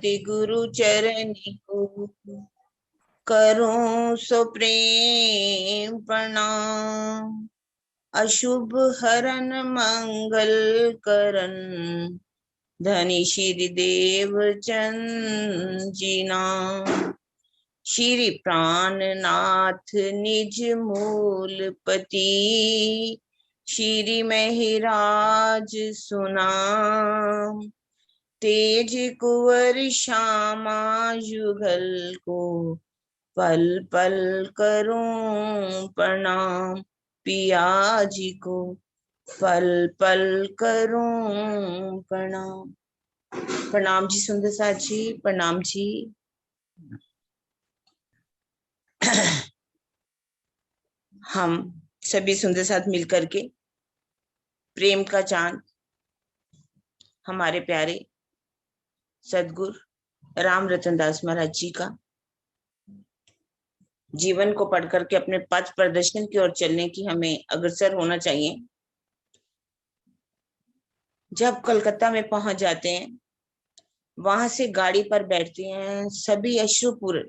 अति गुरु चरणी को करूं सो प्रेम प्रणाम। अशुभ हरन मंगल करन धनी श्री देव चंद जी नाम। श्री प्राणनाथ निज मूलपति श्री महिराज सुनाम। तेज कुंवर श्यामा युगल को पल पल करूं प्रणाम। पिया जी को पल पल करूं प्रणाम। प्रणाम जी सुंदर साथ जी, प्रणाम जी। हम सभी सुंदर साथ मिलकर के प्रेम का चांद हमारे प्यारे सदगुरु राम रतन दास महाराज जी का जीवन को पढ़ करके अपने पथ प्रदर्शन की ओर चलने की हमें अग्रसर होना चाहिए। जब कलकत्ता में पहुंच जाते हैं, वहां से गाड़ी पर बैठते हैं, सभी अश्रुपूर्ण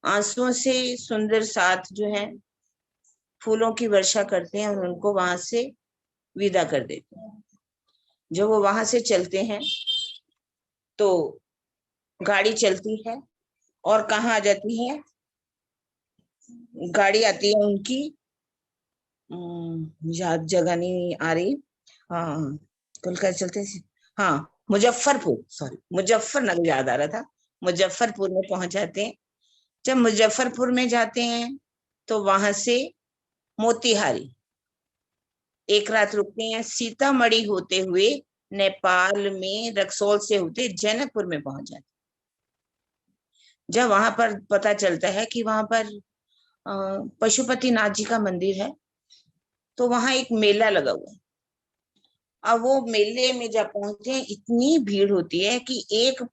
आंसुओं से सुंदर साथ जो है फूलों की वर्षा करते हैं और उनको वहां से विदा कर देते हैं। जब वो वहां से चलते हैं तो गाड़ी चलती है और कहाँ आ जाती है, गाड़ी आती है उनकी, याद जगह नहीं आ रही। हाँ कोलकाता चलते हैं, हाँ मुजफ्फरपुर, सॉरी मुजफ्फरनगर याद आ रहा था। मुजफ्फरपुर में पहुंच जाते हैं। जब मुजफ्फरपुर में जाते हैं तो वहां से मोतिहारी एक रात रुकते हैं। सीतामढ़ी होते हुए नेपाल में रक्सौल से होते जनकपुर में पहुंच जाते। जब वहां पर पता चलता है कि वहां पर पशुपति नाथ जी का मंदिर है, तो वहां एक मेला लगा हुआ है। अब वो मेले में जब पहुंचते हैं, इतनी भीड़ होती है कि एक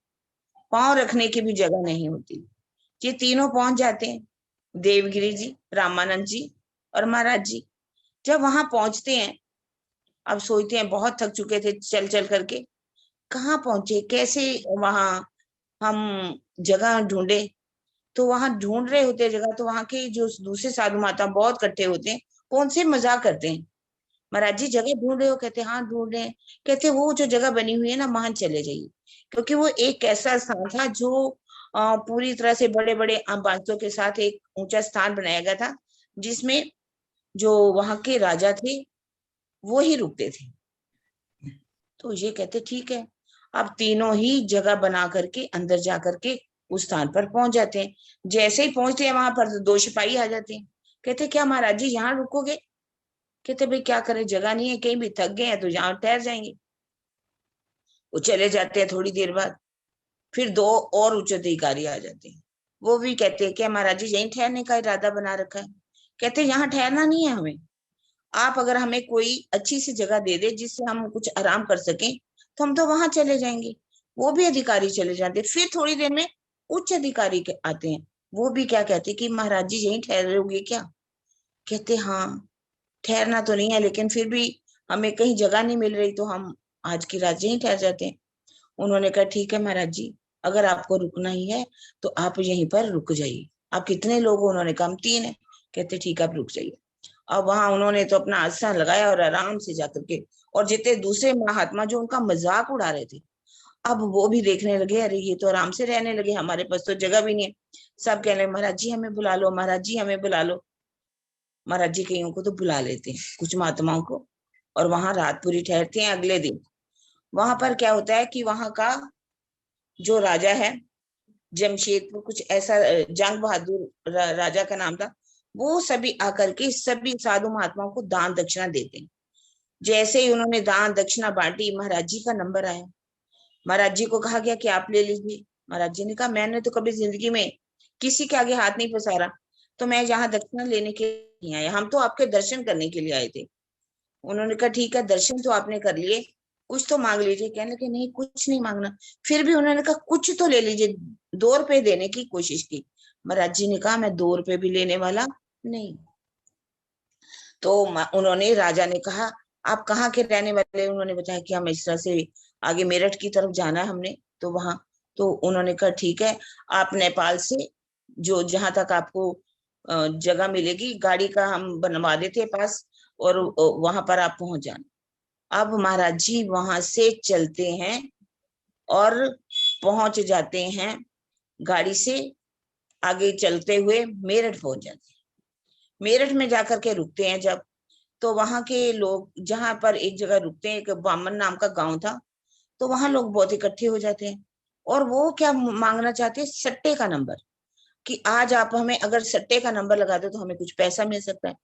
पांव रखने की भी जगह नहीं होती। ये तीनों पहुंच जाते हैं, देवगिरी जी, रामानंद जी और महाराज जी। जब वहां पहुंचते हैं, अब सोचते हैं बहुत थक चुके थे चल चल करके, कहाँ पहुंचे, कैसे वहां हम जगह ढूंढे। तो वहां ढूंढ रहे होते जगह, तो वहां के जो दूसरे साधु माता बहुत इकट्ठे होते हैं, वो उनसे मजाक करते हैं, महाराज जी जगह ढूंढ रहे हो? कहते हाँ ढूंढ रहे हैं। कहते वो जो जगह बनी हुई है ना, वहां चले जाइए, क्योंकि वो एक ऐसा स्थान था जो पूरी तरह से बड़े बड़े बांसों के साथ एक ऊंचा स्थान बनाया गया था, जिसमें जो वहां के राजा थे वो ही रुकते थे। तो ये कहते ठीक है। अब तीनों ही जगह बना करके अंदर जा करके उस स्थान पर पहुंच जाते हैं। जैसे ही पहुंचते हैं वहां पर दो सिपाही आ जाते हैं। कहते क्या महाराज जी यहाँ रुकोगे? कहते भाई क्या करें, जगह नहीं है, कहीं भी थक गए हैं तो यहाँ ठहर जाएंगे। वो चले जाते हैं। थोड़ी देर बाद फिर दो और उच्च अधिकारी आ जाते हैं। वो भी कहते हैं क्या महाराज जी यहीं ठहरने का इरादा बना रखा है? कहते यहाँ ठहरना नहीं है हमें, आप अगर हमें कोई अच्छी सी जगह दे दे जिससे हम कुछ आराम कर सकें तो हम तो वहां चले जाएंगे। वो भी अधिकारी चले जाते। फिर थोड़ी देर में उच्च अधिकारी आते हैं। वो भी क्या कहते कि महाराज जी यहीं ठहरोगे क्या? कहते हाँ ठहरना तो नहीं है, लेकिन फिर भी हमें कहीं जगह नहीं मिल रही, तो हम आज की रात यहीं ठहर जाते हैं। उन्होंने कहा ठीक है महाराज जी, अगर आपको रुकना ही है तो आप यहीं पर रुक जाइए। आप कितने लोग हो? उन्होंने कहा हम 3 है। कहते ठीक है आप रुक जाइए। अब वहां उन्होंने तो अपना आसन लगाया और आराम से जाकर के, और जितने दूसरे महात्मा जो उनका मजाक उड़ा रहे थे, अब वो भी देखने लगे, अरे ये तो आराम से रहने लगे, हमारे पास तो जगह भी नहीं है। सब कहने लगे महाराज जी हमें बुला लो, महाराज जी हमें बुला लो। महाराज जी कईयों को तो बुला लेते हैं, कुछ महात्माओं को, और वहां रात पूरी ठहरते हैं। अगले दिन वहां पर क्या होता है कि वहां का जो राजा है जमशेदपुर, कुछ ऐसा जंग बहादुर राजा का नाम था, वो सभी आकर के सभी साधु महात्माओं को दान दक्षिणा देते हैं। जैसे ही उन्होंने दान दक्षिणा बांटी, महाराज जी का नंबर आया। महाराज जी को कहा गया कि आप ले लीजिए। महाराज जी ने कहा मैंने तो कभी जिंदगी में किसी के आगे हाथ नहीं पसारा, तो मैं यहाँ दक्षिणा लेने के लिए नहीं आया, हम तो आपके दर्शन करने के लिए आए थे। उन्होंने कहा ठीक है, दर्शन तो आपने कर लिए, कुछ तो मांग लीजिए। कहने के नहीं कुछ नहीं मांगना। फिर भी उन्होंने कहा कुछ तो ले लीजिए। 2 रुपए देने की कोशिश की। महाराज जी ने कहा मैं 2 रुपए भी लेने वाला नहीं। तो उन्होंने, राजा ने कहा आप कहाँ के रहने वाले? उन्होंने बताया कि हम इस तरह से आगे मेरठ की तरफ जाना है हमने। तो वहां, तो उन्होंने कहा ठीक है, आप नेपाल से जो जहां तक आपको जगह मिलेगी गाड़ी का हम बनवा देते हैं पास, और वहां पर आप पहुंच जाना। अब महाराज जी वहां से चलते हैं और पहुंच जाते हैं गाड़ी से, आगे चलते हुए मेरठ पहुंच जाते हैं। मेरठ में जाकर के रुकते हैं जब, तो वहां के लोग जहां पर एक जगह रुकते हैं, एक बामन नाम का गांव था, तो वहां लोग बहुत इकट्ठे हो जाते हैं। और वो क्या मांगना चाहते हैं, सट्टे का नंबर, कि आज आप हमें अगर सट्टे का नंबर लगा दो तो हमें कुछ पैसा मिल सकता है।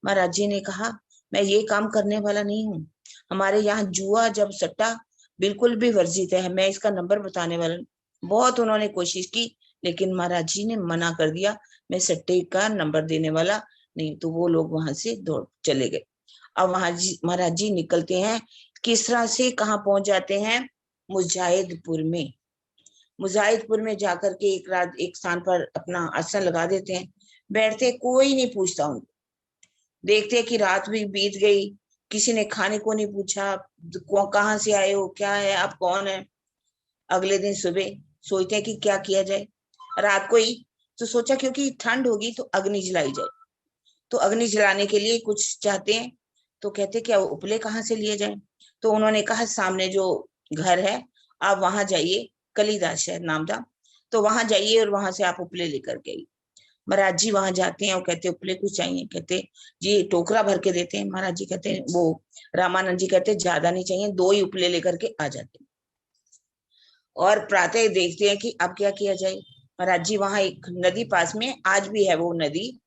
महाराज जी ने कहा मैं ये काम करने वाला नहीं हूँ, हमारे यहाँ जुआ जब सट्टा बिल्कुल भी वर्जित है, मैं इसका नंबर बताने वाला नहीं। बहुत उन्होंने कोशिश की, लेकिन महाराज जी ने मना कर दिया, मैं सट्टे का नंबर देने वाला नहीं। तो वो लोग वहां से दौड़ चले गए। अब वहां जी महाराज जी निकलते हैं, किस तरह से कहाँ पहुंच जाते हैं, मुजाहिदपुर में। मुजाहिदपुर में जाकर के एक रात एक स्थान पर अपना आसन लगा देते हैं, बैठते, कोई नहीं पूछता उनको। देखते हैं कि रात भी बीत गई, किसी ने खाने को नहीं पूछा, कहाँ से आए हो, क्या है, आप कौन है। अगले दिन सुबह सोचते हैं कि क्या किया जाए, रात को ही तो सोचा क्योंकि ठंड होगी तो अग्नि जलाई जाए। तो अग्नि जलाने के लिए कुछ चाहते हैं, तो कहते क्या उपले कहाँ से लिए जाए। तो उन्होंने कहा सामने जो घर है आप वहां जाइए, कलीदास शहर नाम था, तो वहां जाइए और वहां से आप उपले लेकर के आइए। महाराज जी वहां जाते हैं और कहते उपले कुछ चाहिए, कहते जी टोकरा भर के देते हैं। महाराज जी कहते हैं, वो रामानंद जी कहते ज्यादा नहीं चाहिए, 2 ही उपले लेकर के आ जाते हैं। और प्रातः देखते हैं कि अब क्या किया जाए। महाराज जी वहां एक नदी पास में आज भी है वो नदी,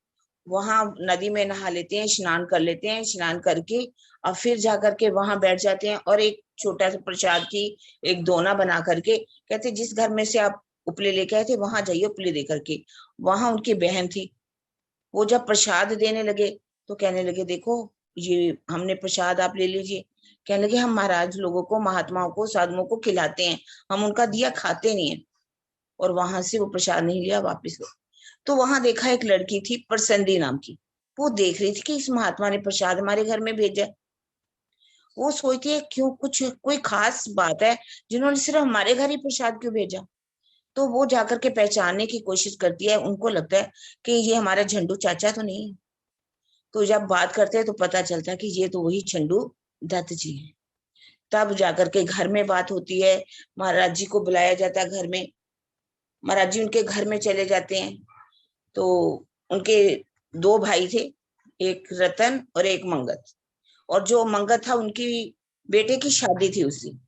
वहां नदी में नहा लेते हैं, स्नान कर लेते हैं, स्नान करके और फिर जाकर के वहां बैठ जाते हैं और एक छोटा सा प्रसाद की एक दोना बना करके, कहते जिस घर में से आप उपले लेके आए थे वहां जाइए उपले लेकर के। वहां उनकी बहन थी, वो जब प्रसाद देने लगे तो कहने लगे देखो ये हमने प्रसाद, आप ले लीजिए। कहने लगे हम महाराज लोगों को, महात्माओं को, साधुओं को खिलाते हैं, हम उनका दिया खाते नहीं है। और वहां से वो प्रसाद नहीं लिया, वापिस लो। तो वहां देखा एक लड़की थी प्रसंदी नाम की, वो देख रही थी कि इस महात्मा ने प्रसाद हमारे घर में भेजा। वो सोचती है क्यों, कुछ कोई खास बात है जिन्होंने सिर्फ हमारे घर ही प्रसाद क्यों भेजा। तो वो जाकर के पहचानने की कोशिश करती है, उनको लगता है कि ये हमारा झंडू चाचा तो नहीं है। तो जब बात करते हैं तो पता चलता है कि ये तो वही झंडू दत्त जी है। तब जाकर के घर में बात होती है, महाराज जी को बुलाया जाता है घर में। महाराज जी उनके घर में चले जाते हैं, तो उनके 2 भाई थे, एक रतन और एक मंगत। और जो मंगत था उनकी बेटे की शादी थी उस दिन।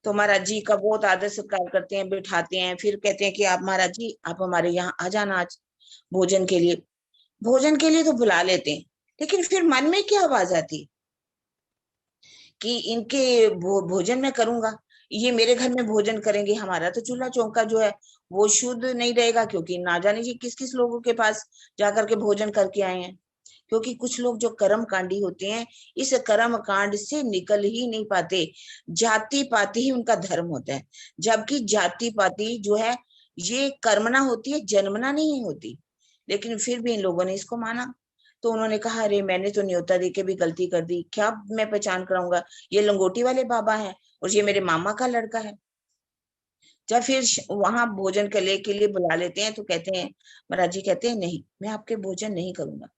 तो महाराज जी का बहुत आदर सत्कार करते हैं, बिठाते हैं, फिर कहते हैं कि आप महाराज जी आप हमारे यहाँ आ जाना आज भोजन के लिए। भोजन के लिए तो बुला लेते हैं, लेकिन फिर मन में क्या आवाज आती है कि इनके भोजन मैं करूंगा, ये मेरे घर में भोजन करेंगे, हमारा तो चूल्हा चौका जो है वो शुद्ध नहीं रहेगा, क्योंकि ना जाने जी किस किस लोगों के पास जाकर के भोजन करके आए हैं। क्योंकि कुछ लोग जो कर्म कांडी होते हैं, इस कर्म कांड से निकल ही नहीं पाते। जाति पाति ही उनका धर्म होता है, जबकि जाति पाति जो है ये कर्मना होती है, जन्मना नहीं होती। लेकिन फिर भी इन लोगों ने इसको माना। तो उन्होंने कहा अरे मैंने तो न्योता दे के भी गलती कर दी, क्या मैं पहचान कराऊंगा, ये लंगोटी वाले बाबा हैं और ये मेरे मामा का लड़का है। जब फिर वहां भोजन के लिए बुला लेते हैं तो कहते हैं, महाराज जी कहते हैं नहीं मैं आपके भोजन नहीं करूंगा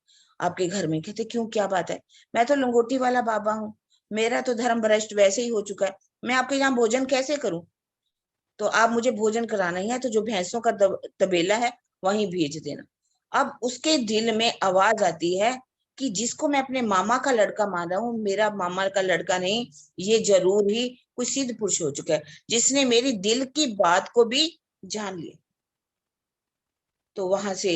आपके घर में। कहते क्यों, क्या बात है, मैं तो लंगोटी वाला बाबा हूँ, मेरा तो धर्म भ्रष्ट वैसे ही हो चुका है, मैं आपके यहाँ भोजन कैसे करूं। तो आप मुझे भोजन कराना ही है तो जो भैंसों का तबेला है वहीं भेज देना। अब उसके दिल में आवाज आती है कि जिसको मैं अपने मामा का लड़का मान रहा हूँ, मेरा मामा का लड़का नहीं, ये जरूर ही कोई सिद्ध पुरुष हो चुका है जिसने मेरी दिल की बात को भी जान लिया। तो वहां से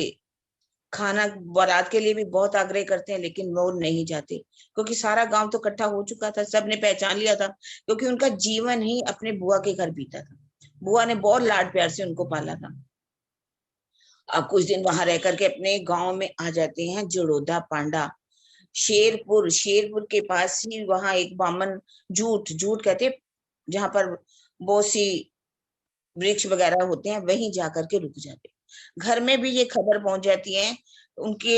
खाना बारात के लिए भी बहुत आग्रह करते हैं, लेकिन वो नहीं जाते, क्योंकि सारा गांव तो इकट्ठा हो चुका था, सबने पहचान लिया था, क्योंकि उनका जीवन ही अपने बुआ के घर बीता था। बुआ ने बहुत लाड प्यार से उनको पाला था। अब कुछ दिन वहां रह करके अपने गांव में आ जाते हैं जड़ोदा पांडा। शेरपुर, शेरपुर के पास ही वहां एक बामन, जूठ जूठ कहते, जहां पर बहुत सी वृक्ष वगैरह होते हैं, वहीं जाकर के रुक जाते। घर में भी ये खबर पहुंच जाती है उनके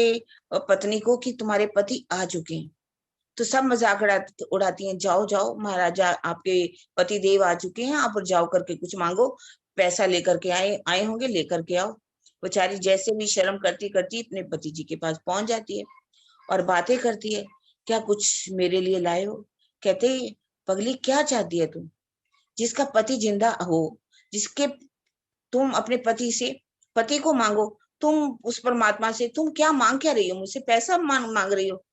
पत्नी को कि तुम्हारे पति आ चुके हैं। तो सब मजाक उड़ाती हैं, जाओ जाओ महाराजा आपके पति देव आ चुके हैं, आप जाओ करके कुछ मांगो, पैसा लेकर के आए आए होंगे, लेकर के आओ। बेचारी जैसे भी शर्म करती करती अपने पति जी के पास पहुंच जाती है और बातें करती है, क्या कुछ मेरे लिए लाए हो? कहते पगली क्या चाहती है तुम? जिसका पति जिंदा हो, जिसके, तुम अपने पति से, पति को मांगो, तुम उस परमात्मा से तुम क्या मांग क्या रही हो? मुझसे पैसा मांग रही हो?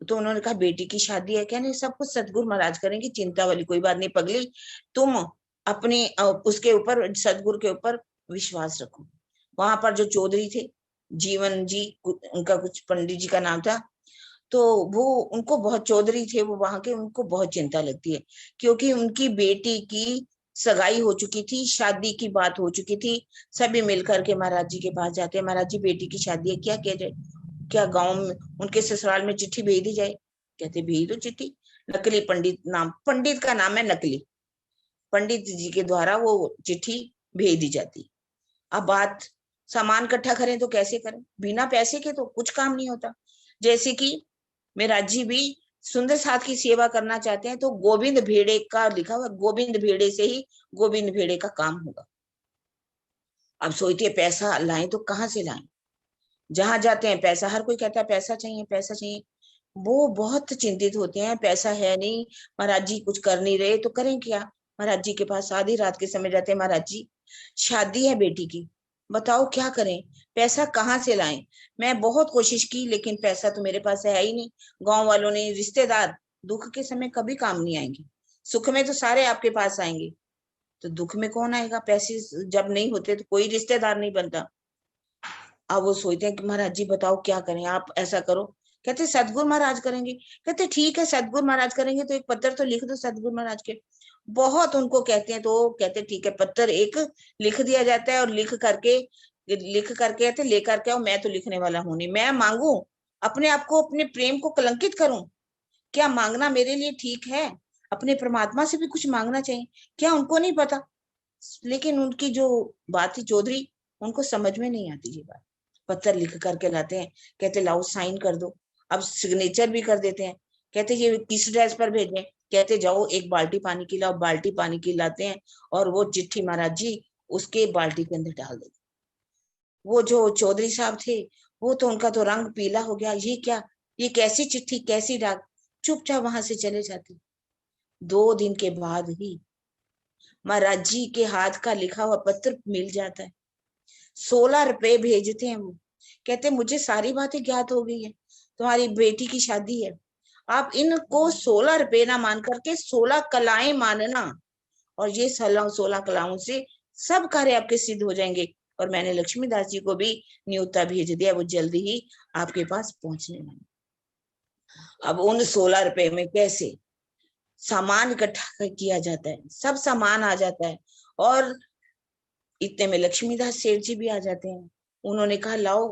तो उन्होंने कहा बेटी की शादी है, क्या नहीं, सब कुछ सतगुरु महाराज करेंगे, चिंता वाली कोई बात नहीं पगली, तुम अपने उसके ऊपर, सतगुरु के ऊपर विश्वास रखो। वहां पर जो चौधरी थे, जीवन जी उनका कुछ पंडित जी का नाम था, तो वो उनको बहुत, चौधरी थे वो वहां के, उनको बहुत चिंता लगती है, क्योंकि उनकी बेटी की सगाई हो चुकी थी, शादी की बात हो चुकी थी। सभी मिलकर के महाराज जी के पास जाते हैं, महाराज जी बेटी की शादी है, क्या किया जाए? क्या गांव में उनके ससुराल में चिट्ठी भेज दी जाए? कहते भेज दो चिट्ठी। नकली पंडित, नाम पंडित का नाम है नकली, पंडित जी के द्वारा वो चिट्ठी भेज दी जाती। अब बात, सामान इकट्ठा करें तो कैसे करें? बिना पैसे के तो कुछ काम नहीं होता। जैसे कि मेरा जी भी सुंदर साथ की सेवा करना चाहते हैं, तो गोविंद भेड़े का लिखा हुआ, गोविंद भेड़े से ही गोविंद भेड़े का काम होगा। अब सोचती है पैसा लाएं तो कहाँ से लाएं? जहां जाते हैं पैसा, हर कोई कहता है पैसा चाहिए पैसा चाहिए। वो बहुत चिंतित होते हैं, पैसा है नहीं, महाराज जी कुछ कर नहीं रहे, तो करें क्या? महाराज जी के पास आधी रात के समय जाते हैं, महाराज जी शादी है बेटी की, बताओ क्या करें, पैसा कहाँ से लाएं? मैं बहुत कोशिश की लेकिन पैसा तो मेरे पास है ही नहीं। गांव वालों ने, रिश्तेदार दुख के समय कभी काम नहीं आएंगे, सुख में तो सारे आपके पास आएंगे, तो दुख में कौन आएगा? पैसे जब नहीं होते तो कोई रिश्तेदार नहीं बनता। अब वो सोचते हैं कि महाराज जी बताओ क्या करें, आप ऐसा करो। कहते सतगुरु महाराज करेंगे। कहते ठीक है सतगुरु महाराज करेंगे, तो एक पत्र तो लिख दो सतगुरु महाराज के। बहुत उनको कहते हैं, तो कहते ठीक है, पत्र एक लिख दिया जाता है, और लिख करके कहते लेकर के आओ। मैं तो लिखने वाला हूं नहीं, मैं मांगू अपने आप को, अपने प्रेम को कलंकित करूं? क्या मांगना मेरे लिए ठीक है? अपने परमात्मा से भी कुछ मांगना चाहिए, क्या उनको नहीं पता? लेकिन उनकी जो बात थी चौधरी, उनको समझ में नहीं आती ये बात। पत्र लिख करके लाते हैं, कहते लाओ साइन कर दो। अब सिग्नेचर भी कर देते हैं, कहते ये किस ड्रेस पर भेजें? कहते जाओ एक बाल्टी पानी की लाओ, बाल्टी पानी की लाते हैं, और वो चिट्ठी महाराज जी उसके बाल्टी के अंदर डाल देते। वो जो चौधरी साहब थे, वो तो उनका तो रंग पीला हो गया, ये क्या, ये कैसी चिट्ठी, कैसी डाक, चुपचाप वहां से चले जाते। 2 दिन के बाद ही महाराज जी के हाथ का लिखा हुआ पत्र मिल जाता है। 16 रुपए भेजते हैं वो, कहते मुझे सारी बातें ज्ञात हो गई है, तुम्हारी बेटी की शादी है, आप इनको 16 रुपए ना मान करके 16 कलाएं मानना, और ये 16 कलाओं से सब कार्य आपके सिद्ध हो जाएंगे। और मैंने लक्ष्मीदास जी को भी न्योता भेज दिया, वो जल्दी ही आपके पास पहुंचने वाले। अब उन 16 रुपए में कैसे सामान इकट्ठा किया जाता है, सब सामान आ जाता है, और इतने में लक्ष्मीदास सेठ जी भी आ जाते हैं। उन्होंने कहा लाओ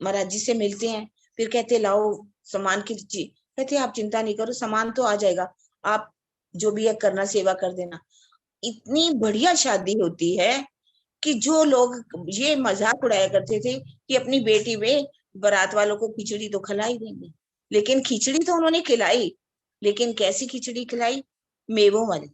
महाराज जी से मिलते हैं। फिर कहते लाओ सामान की चीज, कहते आप चिंता नहीं करो, सामान तो आ जाएगा, आप जो भी है करना, सेवा कर देना। इतनी बढ़िया शादी होती है कि जो लोग ये मजाक उड़ाया करते थे कि अपनी बेटी में बारात वालों को खिचड़ी तो खिला ही देंगे, लेकिन खिचड़ी तो उन्होंने खिलाई, लेकिन कैसी खिचड़ी खिलाई? मेवों वाली,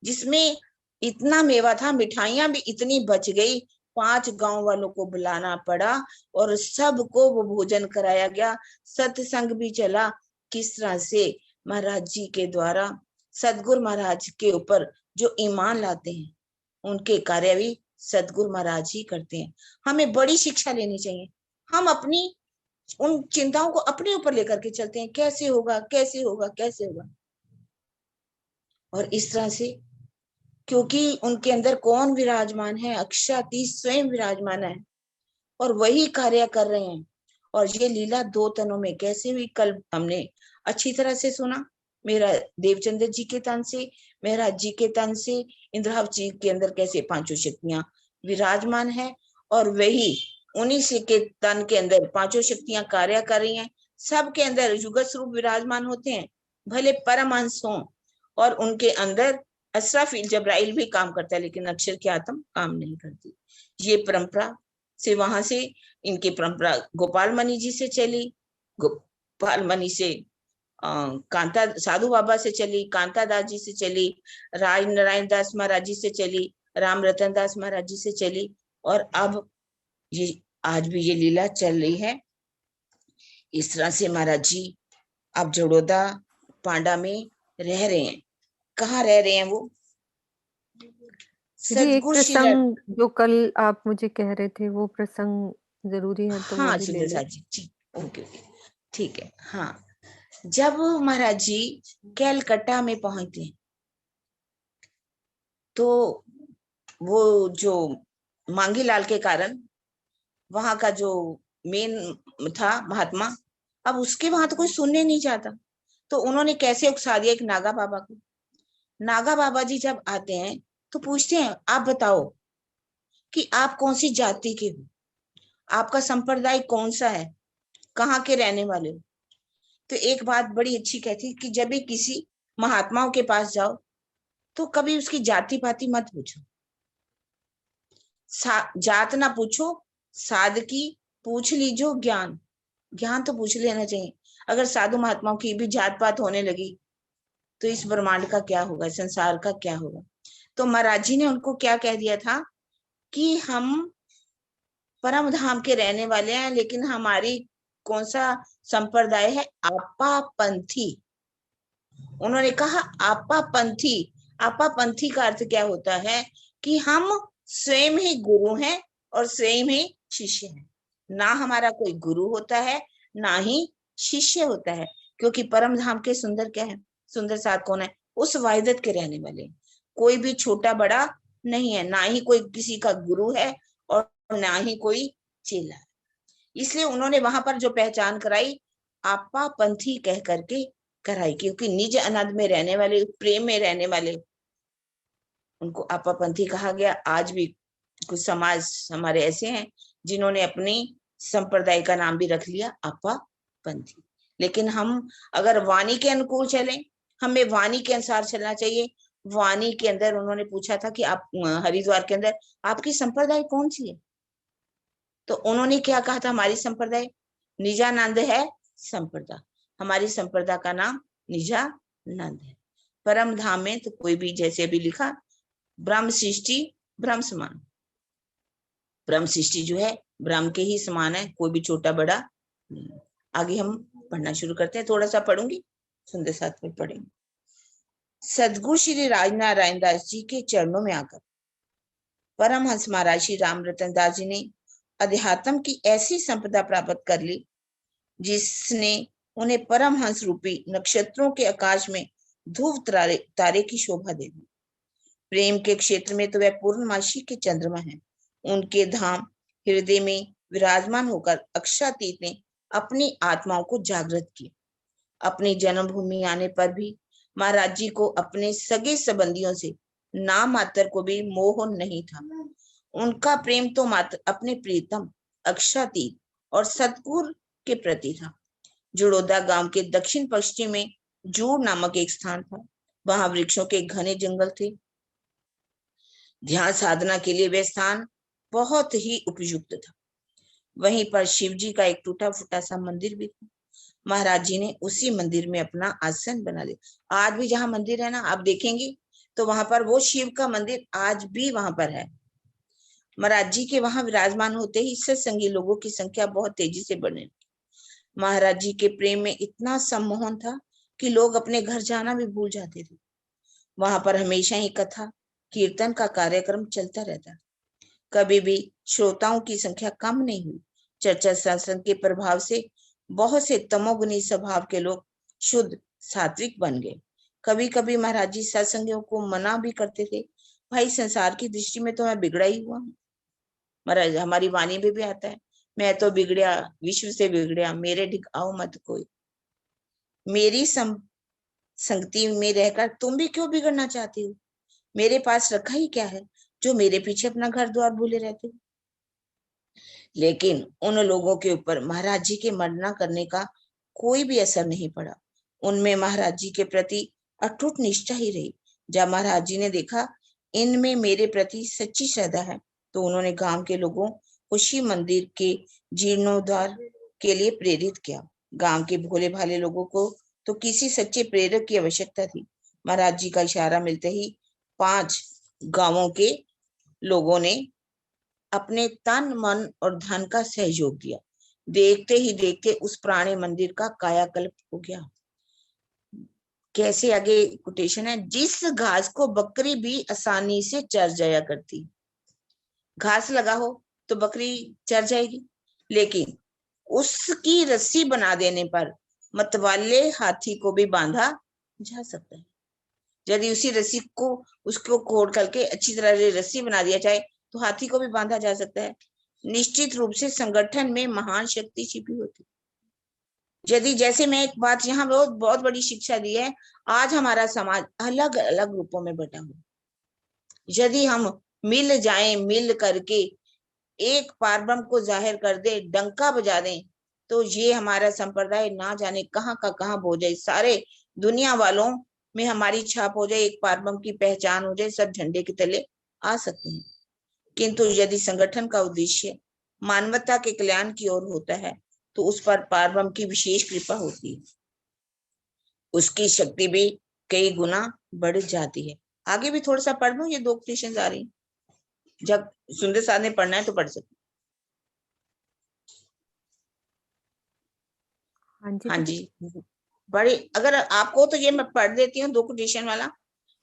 जिसमें इतना मेवा था, मिठाइयां भी इतनी बच गई, 5 गांव वालों को बुलाना पड़ा और सबको वो भोजन कराया गया। सत्संग भी चला, किस तरह से महाराज जी के द्वारा सतगुरु महाराज के ऊपर जो ईमान लाते हैं, उनके कार्य भी सतगुरु महाराज ही करते हैं। हमें बड़ी शिक्षा लेनी चाहिए। हम अपनी उन चिंताओं को अपने ऊपर लेकर के चलते हैं, कैसे होगा कैसे होगा कैसे होगा, और इस तरह से, क्योंकि उनके अंदर कौन विराजमान है? अक्षातीत स्वयं विराजमान है, और वही कार्य कर रहे हैं। और ये लीला 2 तनों में कैसे हुई, कल हमने अच्छी तरह से सुना। मेरा देवचंद्र जी के तन से, महाराज जी के तन से, इंद्राव जी के अंदर कैसे 5 शक्तियां विराजमान है, और वही उन्हीं से के तन के अंदर 5 शक्तियां कार्य कर रही हैं। सबके अंदर युगत स्वरूप विराजमान होते हैं, भले परमहंस हों, और उनके अंदर असराफील जब्राइल भी काम करता है, लेकिन अक्षर की आत्म काम नहीं करती। ये परंपरा से, वहां से इनकी परंपरा गोपाल मणि जी से चली, पालमनी से कांता साधु बाबा से चली, कांता दास जी से चली, राज नारायण दास महाराज जी से चली, राम रतन दास महाराज जी से चली, और अब ये आज भी ये लीला चल रही है। इस तरह से महाराज जी अब जड़ोदा पांडा में रह रहे हैं। कहाँ रह रहे हैं वो? जी, एक सदगुरु श्री प्रसंग जो कल आप मुझे कह रहे थे वो प्रसंग जरूरी है तो वो हाँ भी ले सुंदर लें। साथ जी, ओके ओके, ठीक है। हाँ, जब महाराज जी कैलकटा में पहुंचते तो वो जो मांगीलाल के कारण वहां का जो मेन था महात्मा, अब उसके वहां तो कोई सुनने नहीं चाहता, तो उन्होंने कैसे उकसा दिया एक नागा बाबा को। नागा बाबा जी जब आते हैं तो पूछते हैं, आप बताओ कि आप कौन सी जाति के हो, आपका संप्रदाय कौन सा है, कहाँ के रहने वाले हो। तो एक बात बड़ी अच्छी कहती कि जब भी किसी महात्माओं के पास जाओ तो कभी उसकी जाति पाति मत पूछो, जात ना पूछो, सादगी पूछ लीजो, ज्ञान ज्ञान तो पूछ लेना चाहिए। अगर साधु महात्माओं की भी जात पात होने लगी तो इस ब्रह्मांड का क्या होगा, संसार का क्या होगा। तो महाराज जी ने उनको क्या कह दिया था कि हम परम धाम के रहने वाले हैं, लेकिन हमारी कौन सा संप्रदाय है, आपा पंथी। उन्होंने कहा आपा पंथी। आपा पंथी का अर्थ क्या होता है कि हम स्वयं ही गुरु हैं और स्वयं ही शिष्य हैं। ना हमारा कोई गुरु होता है, ना ही शिष्य होता है, क्योंकि परम धाम के सुंदर क्या है, सुंदर साथ कौन है, उस वाहिदत के रहने वाले। कोई भी छोटा बड़ा नहीं है, ना ही कोई किसी का गुरु है और ना ही कोई चेला है। इसलिए उन्होंने वहां पर जो पहचान कराई, आपा पंथी कह करके कराई, क्योंकि निज अनंत में रहने वाले, प्रेम में रहने वाले, उनको आपा पंथी कहा गया। आज भी कुछ समाज हमारे ऐसे हैं जिन्होंने अपनी संप्रदाय का नाम भी रख लिया आपा पंथी। लेकिन हम अगर वाणी के अनुकूल चलें, हमें वाणी के अनुसार चलना चाहिए। वाणी के अंदर उन्होंने पूछा था कि आप हरिद्वार के अंदर आपकी संप्रदाय कौन सी है, तो उन्होंने क्या कहा था, हमारी संप्रदाय निजानंद है संप्रदा, हमारी संप्रदा का नाम निजानंद है। परम धाम में तो कोई भी, जैसे अभी लिखा, ब्रह्म सृष्टि ब्रह्म समान, ब्रह्म सृष्टि जो है ब्रह्म के ही समान है, कोई भी छोटा बड़ा नहीं। आगे हम पढ़ना शुरू करते हैं, थोड़ा सा पढ़ूंगी, सुंदर साथ में पढ़ेंगे। सदगुरु श्री राजनारायण दास जी के चरणों में आकर परमहंस महाराज श्री राम रतन दास जी ने अध्यात्म की ऐसी संपदा प्राप्त कर ली जिसने उन्हें परमहंस रूपी नक्षत्रों के आकाश में ध्रुव तारे की शोभा दे दी। प्रेम के क्षेत्र में तो वह पूर्णमासी के चंद्रमा है। उनके धाम हृदय में विराजमान होकर अक्षातीत ने अपनी आत्माओं को जागृत किया। अपनी जन्मभूमि आने पर भी महाराज जी को अपने सगे संबंधियों से नाम मात्र को भी मोह नहीं था। उनका प्रेम तो मात्र अपने प्रीतम अक्षातीत और सतगुरु के प्रति था। जुड़ोदा गांव के दक्षिण पश्चिम में जूड़ नामक एक स्थान था। वहां वृक्षों के घने जंगल थे। ध्यान साधना के लिए वह स्थान बहुत ही उपयुक्त था। वहीं पर शिव जी का एक टूटा फूटा सा मंदिर भी था। महाराज जी ने उसी मंदिर में अपना आसन बना लिया। आज भी जहां मंदिर है ना, आप देखेंगे तो वहां पर वो शिव का मंदिर आज भी वहां पर है। महाराज जी के वहां विराजमान होते ही सत्संगी लोगों की संख्या बहुत तेजी से बढ़ने। महाराज जी के प्रेम में इतना सम्मोहन था कि लोग अपने घर जाना भी भूल जाते थे। वहां पर हमेशा ही कथा कीर्तन का कार्यक्रम चलता रहता। कभी भी श्रोताओं की संख्या कम नहीं हुई। चर्चा सत्संग के प्रभाव से बहुत से तमोगुनी स्वभाव के लोग शुद्ध सात्विक बन गए। कभी कभी महाराज जी सत्संगियों को मना भी करते थे, भाई संसार की दृष्टि में तो मैं बिगड़ा ही हुआ हूँ। महाराज हमारी वाणी में भी आता है, मैं तो बिगड़िया विश्व से बिगड़िया, मेरे ढिक आओ मत कोई। मेरी संगति में रहकर तुम भी क्यों बिगड़ना चाहती हो? मेरे पास रखा ही क्या है जो मेरे पीछे अपना घर द्वार भूले रहते हो? लेकिन उन लोगों के ऊपर महाराज जी के मरना करने का कोई भी असर नहीं पड़ा। उनमें महाराज जी के प्रति अटूट निष्ठा ही रही। जब महाराज जी ने देखा इनमें मेरे प्रति सच्ची श्रद्धा है, तो उन्होंने गांव के लोगों को शिव मंदिर के जीर्णोद्धार के लिए प्रेरित किया। गांव के भोले भाले लोगों को तो किसी सच्चे प्रेरक की आवश्यकता थी। महाराज जी का इशारा मिलते ही 5 गांवों के लोगों ने अपने तन मन और धन का सहयोग दिया। देखते ही देखते उस पुराने मंदिर का कायाकल्प हो गया। कैसे, आगे कोटेशन है, जिस घास को बकरी भी आसानी से चर जाया करती। घास लगा हो तो बकरी चर जाएगी, लेकिन उसकी रस्सी बना देने पर मतवाले हाथी को भी बांधा जा सकता है। यदि उसी रस्सी को उसको खोद करके अच्छी तरह रस्सी बना दिया जाए तो हाथी को भी बांधा जा सकता है। निश्चित रूप से संगठन में महान शक्ति छिपी होती। यदि, जैसे मैं एक बात यहाँ बहुत बहुत बड़ी शिक्षा दी है, आज हमारा समाज अलग अलग रूपों में बटा हुआ। यदि हम मिल जाएं, मिल करके एक पारब्रह्म को जाहिर कर दे, डंका बजा दें, तो ये हमारा संप्रदाय ना जाने कहाँ का कहाँ हो जाए, सारे दुनिया वालों में हमारी छाप हो जाए, एक पारब्रह्म की पहचान हो जाए, सब झंडे के तले आ सकते हैं। किंतु यदि संगठन का उद्देश्य मानवता के कल्याण की ओर होता है तो उस पर पारब्रह्म की विशेष कृपा होती है, उसकी शक्ति भी कई गुना बढ़ जाती है। आगे भी थोड़ा सा पढ़ लूं, ये 2 क्वेश्चन आ रही हैं, जब सुंदर साहब ने पढ़ना है तो पढ़ सकते। हाँ जी, बड़े, अगर आपको तो ये मैं पढ़ देती हूँ 2 क्वेश्चन वाला,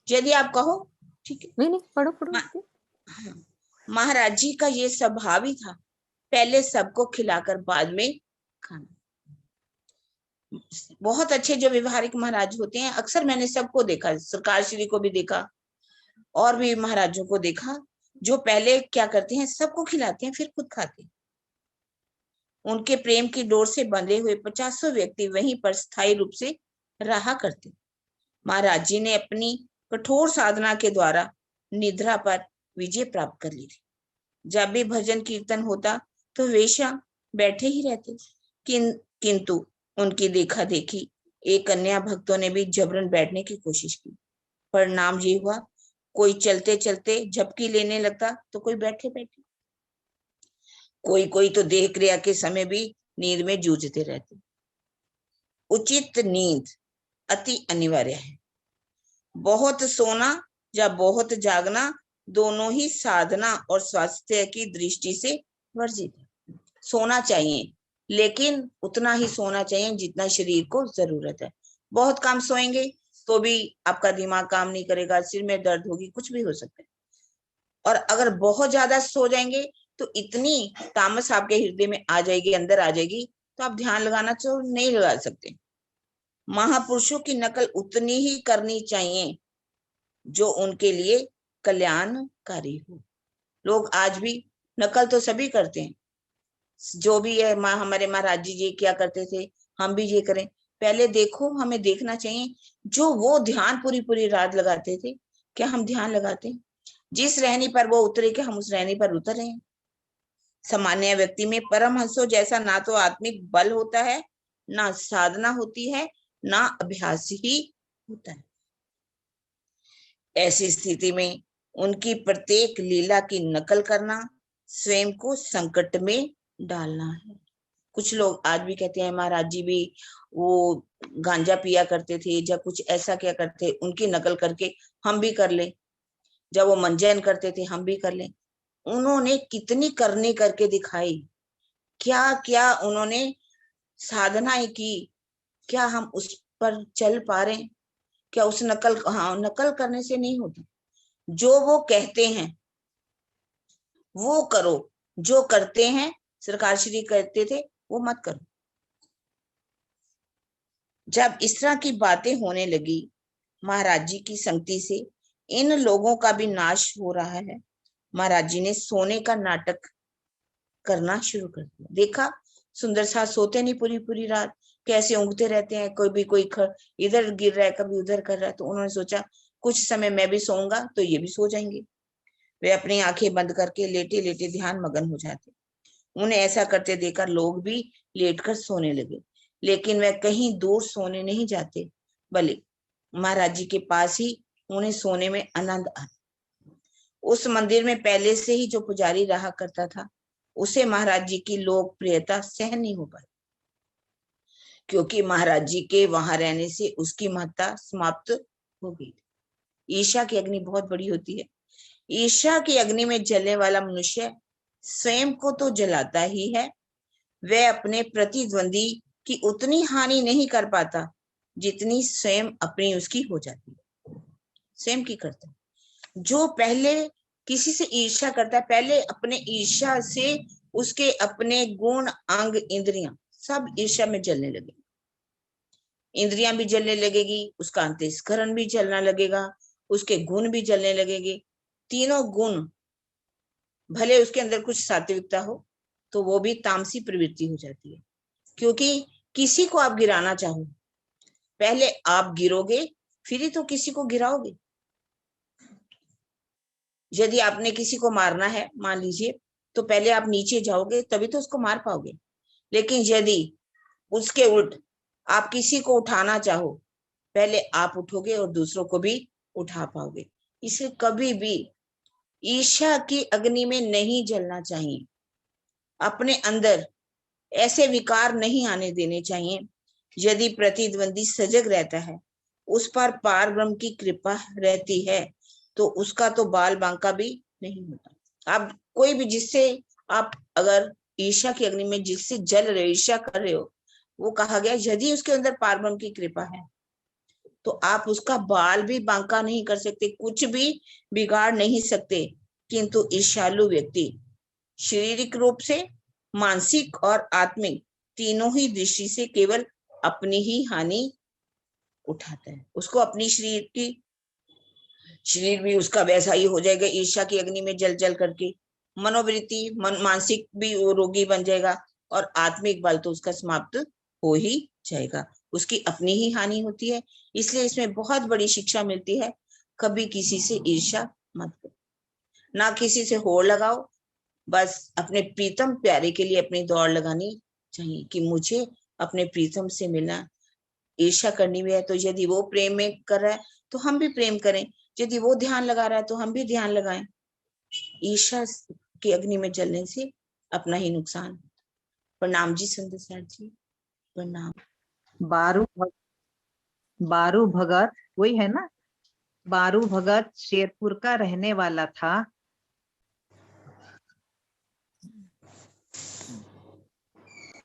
यदि आप कहो ठीक है। नहीं पढ़ो पढ़ो। महाराज जी का ये स्वभाव ही था, पहले सबको खिलाकर बाद में खाना। बहुत अच्छे जो व्यवहारिक महाराज होते हैं, अक्सर मैंने सबको देखा, सरकार श्री को भी देखा और भी महाराजों को देखा, जो पहले क्या करते हैं, सबको खिलाते हैं फिर खुद खाते हैं। उनके प्रेम की डोर से बंधे हुए 50 व्यक्ति वहीं पर स्थायी रूप से रहा करते। महाराज जी ने अपनी कठोर साधना के द्वारा निद्रा पर विजय प्राप्त कर ली थी। जब भी भजन कीर्तन होता तो हमेशा बैठे ही रहते, किंतु उनकी देखा देखी एक कन्या भक्तों ने भी जबरन बैठने की कोशिश की। परिणाम ये हुआ, कोई चलते चलते झपकी लेने लगता तो कोई बैठे बैठे, कोई तो देह क्रिया के समय भी नींद में जूझते रहते। उचित नींद अति अनिवार्य है। बहुत सोना या बहुत जागना दोनों ही साधना और स्वास्थ्य की दृष्टि से वर्जित है। सोना चाहिए, लेकिन उतना ही सोना चाहिए जितना शरीर को जरूरत है। बहुत कम सोएंगे तो भी आपका दिमाग काम नहीं करेगा, सिर में दर्द होगी, कुछ भी हो सकता है। और अगर बहुत ज्यादा सो जाएंगे तो इतनी तामस आपके हृदय में आ जाएगी, अंदर आ जाएगी, तो आप ध्यान लगाना तो नहीं लगा सकते। महापुरुषों की नकल उतनी ही करनी चाहिए जो उनके लिए कल्याणकारी हो। लोग आज भी नकल तो सभी करते हैं, जो भी है, हमारे महाराज जी क्या करते थे, हम भी ये करें। पहले देखो, हमें देखना चाहिए, जो वो ध्यान पूरी पूरी रात लगाते थे, क्या हम ध्यान लगाते हैं? जिस रहनी पर वो उतरे, के हम उस रहनी पर उतर रहे हैं? सामान्य व्यक्ति में परमहंसों जैसा ना तो आत्मिक बल होता है, ना साधना होती है, ना अभ्यास ही होता है। ऐसी स्थिति में उनकी प्रत्येक लीला की नकल करना स्वयं को संकट में डालना है। कुछ लोग आज भी कहते हैं महाराज जी भी वो गांजा पिया करते थे या कुछ ऐसा क्या करते, उनकी नकल करके हम भी कर ले। जब वो मंजन करते थे हम भी कर ले। उन्होंने कितनी करनी करके दिखाई, क्या क्या उन्होंने साधनाएं की, क्या हम उस पर चल पा रहे हैं? क्या उस नकल, हाँ, नकल करने से नहीं होता। जो वो कहते हैं वो करो, जो करते हैं, सरकार श्री कहते थे वो मत करो। जब इस तरह की बातें होने लगी, महाराज जी की संगति से इन लोगों का भी नाश हो रहा है, महाराज जी ने सोने का नाटक करना शुरू कर दिया। देखा, सुंदर साहब सोते नहीं पूरी पूरी रात, कैसे ऊँघते रहते हैं, कोई भी कोई इधर गिर रहा है, कभी उधर कर रहा है। तो उन्होंने सोचा कुछ समय मैं भी सोऊंगा तो ये भी सो जाएंगे। वे अपनी आंखें बंद करके लेटे लेटे ध्यान मगन हो जाते। उन्हें ऐसा करते देखकर लोग भी लेटकर सोने लगे, लेकिन वे कहीं दूर सोने नहीं जाते, बल्कि महाराज जी के पास ही उन्हें सोने में आनंद आता। उस मंदिर में पहले से ही जो पुजारी रहा करता था, उसे महाराज जी की लोकप्रियता सहन नहीं हो पाई। क्योंकि महाराज जी के वहां रहने से उसकी महत्ता समाप्त हो गई। ईर्ष्या की अग्नि बहुत बड़ी होती है। ईर्ष्या की अग्नि में जलने वाला मनुष्य स्वयं को तो जलाता ही है, वह अपने प्रतिद्वंदी की उतनी हानि नहीं कर पाता जितनी स्वयं अपनी उसकी हो जाती है। स्वयं की करता है। जो पहले किसी से ईर्ष्या करता है, पहले अपने ईर्ष्या से उसके अपने गुण, अंग, इंद्रियां सब ईर्ष्या में जलने लगेगी। इंद्रियां भी जलने लगेगी, उसका अंतःकरण भी जलना लगेगा, उसके गुण भी जलने लगेंगे। तीनों गुण, भले उसके अंदर कुछ सात्विकता हो तो वो भी तामसी प्रवृत्ति हो जाती है। क्योंकि किसी को आप गिराना चाहो, पहले आप गिरोगे फिर ही तो किसी को गिराओगे। यदि आपने किसी को मारना है, मान लीजिए, तो पहले आप नीचे जाओगे तभी तो उसको मार पाओगे। लेकिन यदि उसके उल्ट आप किसी को उठाना चाहो, पहले आप उठोगे और दूसरों को भी उठा पाओगे। इसे कभी भी ईर्ष्या की अग्नि में नहीं जलना चाहिए। अपने अंदर ऐसे विकार नहीं आने देने चाहिए। यदि प्रतिद्वंदी सजग रहता है, उस पर पार ब्रह्म की कृपा रहती है, तो उसका तो बाल बांका भी नहीं होता। आप कोई भी जिससे आप अगर ईर्ष्या की अग्नि में जिससे जल रहे, ईर्ष्या कर रहे हो, वो कहा गया यदि उसके अंदर पार ब्रह्म की कृपा है तो आप उसका बाल भी बांका नहीं कर सकते, कुछ भी बिगाड़ नहीं सकते। किंतु ईर्ष्यालु व्यक्ति शारीरिक रूप से, मानसिक और आत्मिक तीनों ही दृष्टि से केवल अपनी ही हानि उठाता है। उसको अपनी शरीर भी उसका वैसा ही हो जाएगा, ईर्ष्या की अग्नि में जल जल करके। मनोवृत्ति, मानसिक भी वो रोगी बन जाएगा और आत्मिक बल तो उसका समाप्त हो ही जाएगा। उसकी अपनी ही हानि होती है। इसलिए इसमें बहुत बड़ी शिक्षा मिलती है, कभी किसी से ईर्ष्या मत करो, ना किसी से होड़ लगाओ। बस अपने प्रीतम प्यारे के लिए अपनी दौड़ लगानी चाहिए कि मुझे अपने प्रीतम से मिलना। ईर्ष्या करनी भी है तो यदि वो प्रेम में कर रहा है तो हम भी प्रेम करें, यदि वो ध्यान लगा रहा है तो हम भी ध्यान लगाएं। ईर्ष्या की अग्नि में जलने से अपना ही नुकसान। प्रणाम जी सुंदर सर जी, प्रणाम। बारू भगत वही है ना? बारू भगत शेरपुर का रहने वाला था।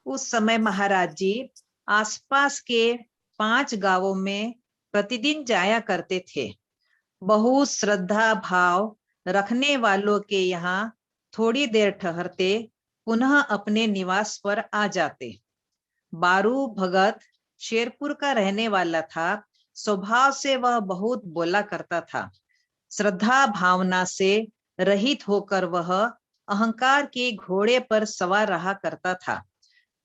उस समय महाराज जी आसपास के 5 गांवों में प्रतिदिन जाया करते थे। बहुत श्रद्धा भाव रखने वालों के यहाँ थोड़ी देर ठहरते, पुनः अपने निवास पर आ जाते। बारू भगत शेरपुर का रहने वाला था। स्वभाव से वह बहुत बोला करता था। श्रद्धा भावना से रहित होकर वह अहंकार के घोड़े पर सवार रहा करता था।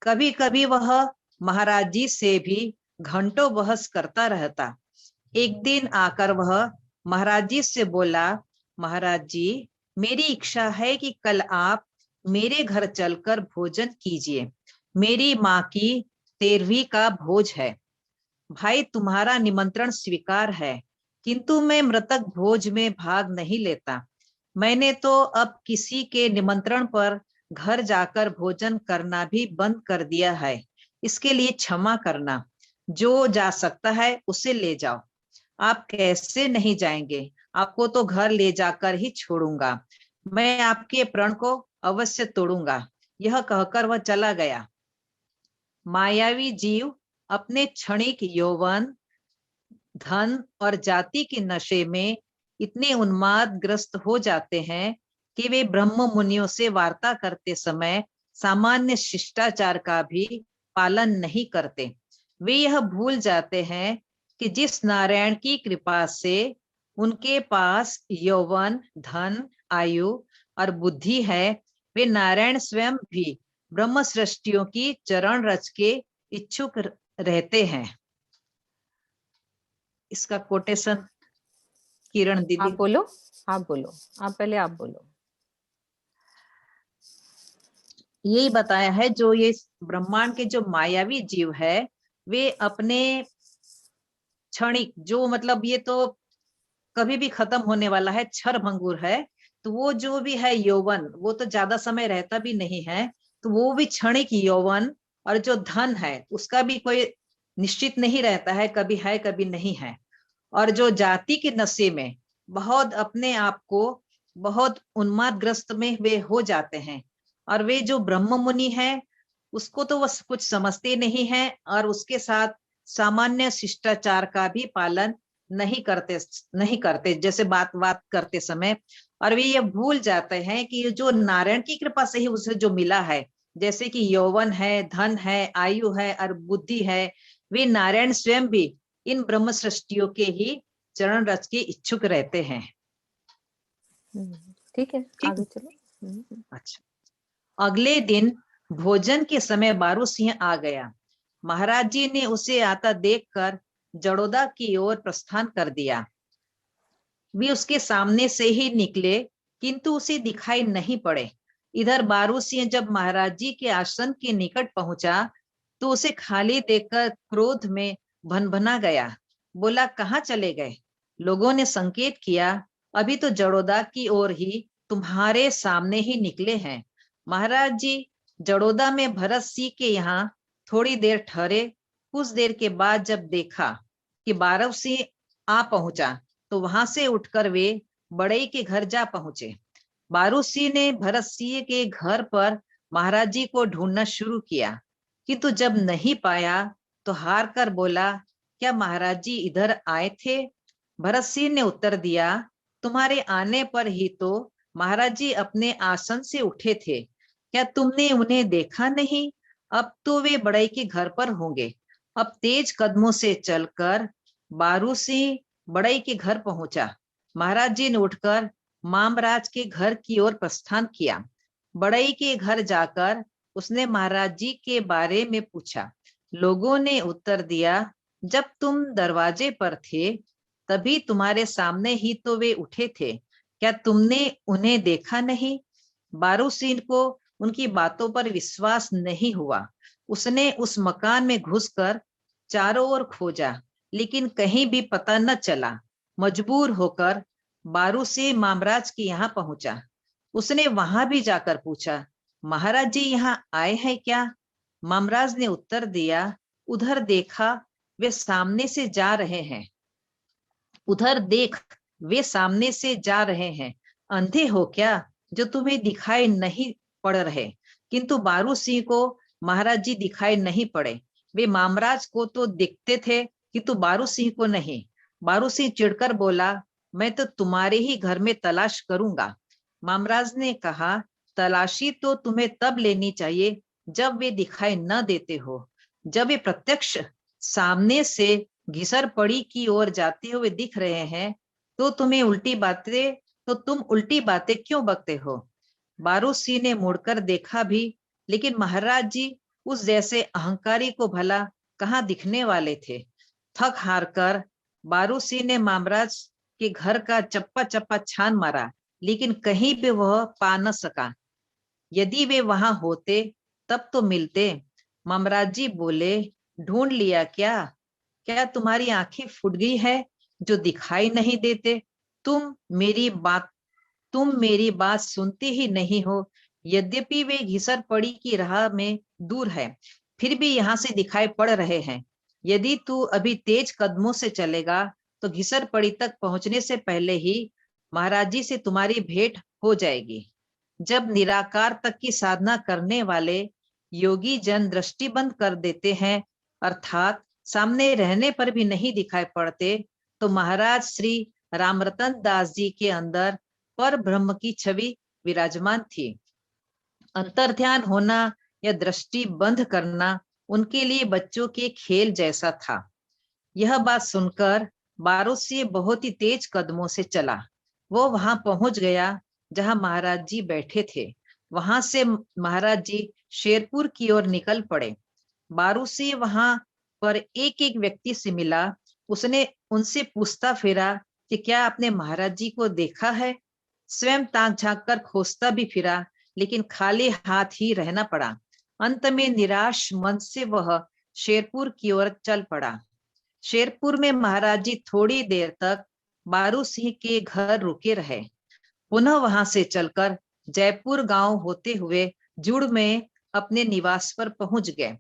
कभी कभी वह महाराज जी से भी घंटों बहस करता रहता। एक दिन आकर वह महाराज जी से बोला, महाराज जी, मेरी इच्छा है कि कल आप मेरे घर चलकर भोजन कीजिए। मेरी माँ की 13वीं का भोज है। भाई, तुम्हारा निमंत्रण स्वीकार है, किंतु मैं मृतक भोज में भाग नहीं लेता। मैंने तो अब किसी के निमंत्रण पर घर जाकर भोजन करना भी बंद कर दिया है। इसके लिए क्षमा करना। जो जा सकता है उसे ले जाओ। आप कैसे नहीं जाएंगे? आपको तो घर ले जाकर ही छोड़ूंगा। मैं आपके प्रण को अवश्य तोड़ूंगा। यह कहकर वह चला गया। मायावी जीव अपने क्षणिक यौवन, धन और जाति के नशे में इतने उन्मादग्रस्त हो जाते हैं कि वे ब्रह्म मुनियों से वार्ता करते समय सामान्य शिष्टाचार का भी पालन नहीं करते। वे यह भूल जाते हैं कि जिस नारायण की कृपा से उनके पास यौवन, धन, आयु और बुद्धि है, वे नारायण स्वयं भी ब्रह्म सृष्टियों की चरण रच के इच्छुक रहते हैं। इसका कोटेशन किरण दीदी। आप बोलो, आप बोलो, आप पहले आप बोलो। यही बताया है, जो ये ब्रह्मांड के जो मायावी जीव है, वे अपने क्षणिक, जो मतलब ये तो कभी भी खत्म होने वाला है, क्षर भंगुर है, तो वो जो भी है यौवन, वो तो ज्यादा समय रहता भी नहीं है, तो वो भी क्षणिक यौवन, और जो धन है उसका भी कोई निश्चित नहीं रहता है, कभी नहीं है। और जो जाति के नशे में बहुत अपने आप को बहुत उन्मादग्रस्त में वे हो जाते हैं, और वे जो ब्रह्म मुनि है उसको तो वह कुछ समझते नहीं है, और उसके साथ सामान्य शिष्टाचार का भी पालन नहीं करते जैसे बात करते समय। और वे ये भूल जाते हैं कि जो नारायण की कृपा से ही उसे जो मिला है, जैसे कि यौवन है, धन है, आयु है और बुद्धि है, वे नारायण स्वयं भी इन ब्रह्म सृष्टियों के ही चरण रच के इच्छुक रहते हैं। ठीक है, ठीक। आगे चलो। अच्छा, अगले दिन भोजन के समय बारू सिंह आ गया। महाराज जी ने उसे आता देखकर जड़ोदा की ओर प्रस्थान कर दिया। वे उसके सामने से ही निकले, किंतु उसे दिखाई नहीं पड़े। इधर बारू सिंह जब महाराज जी के आसन के निकट पहुंचा तो उसे खाली देखकर क्रोध में भनभना गया। बोला, कहाँ चले गए? लोगों ने संकेत किया, अभी तो जड़ोदा की ओर ही तुम्हारे सामने ही निकले हैं। महाराज जी जड़ोदा में भरत सिंह के यहाँ थोड़ी देर ठहरे। कुछ देर के बाद जब देखा कि बारू सिंह आ पहुंचा तो वहां से उठकर वे बड़ई के घर जा पहुंचे। बारू सिंह ने भरत सिंह के घर पर महाराज जी को ढूंढना शुरू किया, किंतु जब नहीं पाया तो हार कर बोला, क्या महाराज जी इधर आए थे? भरत सिंह ने उत्तर दिया, तुम्हारे आने पर ही तो महाराज जी अपने आसन से उठे थे, क्या तुमने उन्हें देखा नहीं? अब तो वे बड़ई के घर पर होंगे। अब तेज कदमों से चलकर बारू सिंह बड़ई के घर पहुंचा। महाराज जी ने उठकर मामराज के घर की ओर प्रस्थान किया। बड़ई के घर जाकर उसने महाराज जी के बारे में पूछा। लोगों ने उत्तर दिया, जब तुम दरवाजे पर थे तभी तुम्हारे सामने ही तो वे उठे थे, क्या तुमने उन्हें देखा नहीं? बारू सिंह को उनकी बातों पर विश्वास नहीं हुआ। उसने उस मकान में घुसकर चारों ओर खोजा, लेकिन कहीं भी पता न चला। मजबूर होकर बारू सिंह मामराज के यहाँ पहुंचा। उसने वहां भी जाकर पूछा, महाराज जी यहाँ आए हैं क्या? मामराज ने उत्तर दिया, उधर देखा वे सामने से जा रहे हैं। उधर देख, वे सामने से जा रहे हैं। अंधे हो क्या जो तुम्हें दिखाई नहीं पड़ रहे? किंतु बारू सिंह को महाराज जी दिखाई नहीं पड़े। वे मामराज को तो दिखते थे किंतु बारू सिंह को नहीं। बारू सिंह चिढ़कर बोला, मैं तो तुम्हारे ही घर में तलाश करूंगा। मामराज ने कहा, तलाशी तो तुम्हें तब लेनी चाहिए जब वे दिखाई न देते हो। जब वे प्रत्यक्ष सामने से घिसर पड़ी की ओर जाते हुए दिख रहे हैं तो तुम उल्टी बातें क्यों बकते हो? बारू सिंह ने मुड़कर देखा भी, लेकिन महाराज जी उस जैसे अहंकारी को भला कहाँ दिखने वाले थे। थक हार कर बारू सिंह ने मामराज के घर का चप्पा चप्पा छान मारा, लेकिन कहीं भी वह पा न सका। यदि वे वहां होते तब तो मिलते। मामराज जी बोले, ढूंढ लिया क्या? क्या तुम्हारी आंखें फूट गई है जो दिखाई नहीं देते? तुम मेरी बात सुनते ही नहीं हो। यद्यपि वे घिसर पड़ी की राह में दूर है, फिर भी यहाँ से दिखाई पड़ रहे हैं। यदि तू अभी तेज कदमों से चलेगा तो घिसर पड़ी तक पहुंचने से पहले ही महाराज जी से तुम्हारी भेंट हो जाएगी। जब निराकार तक की साधना करने वाले योगी जन दृष्टि बंद कर देते हैं, अर्थात सामने रहने पर भी नहीं दिखाई पड़ते, तो महाराज श्री रामरतन दास जी के अंदर पर ब्रह्म की छवि विराजमान थी। अंतर्ध्यान होना या दृष्टि बंद करना उनके लिए बच्चों के खेल जैसा था। यह बात सुनकर बारू सिंह बहुत ही तेज कदमों से चला। वो वहां पहुंच गया जहां महाराज जी बैठे थे। वहां से महाराज जी शेरपुर की ओर निकल पड़े। बारू सिंह वहां पर एक एक व्यक्ति से मिला। उसने उनसे पूछता फिरा कि क्या आपने महाराज जी को देखा है? स्वयं ताक झांक कर खोजता भी फिरा, लेकिन खाली हाथ ही रहना पड़ा। अंत में निराश मन से वह शेरपुर की ओर चल पड़ा। शेरपुर में महाराज जी थोड़ी देर तक बारू सिंह के घर रुके रहे। पुनः वहां से चलकर जयपुर गांव होते हुए जुड़ में अपने निवास पर पहुंच गए।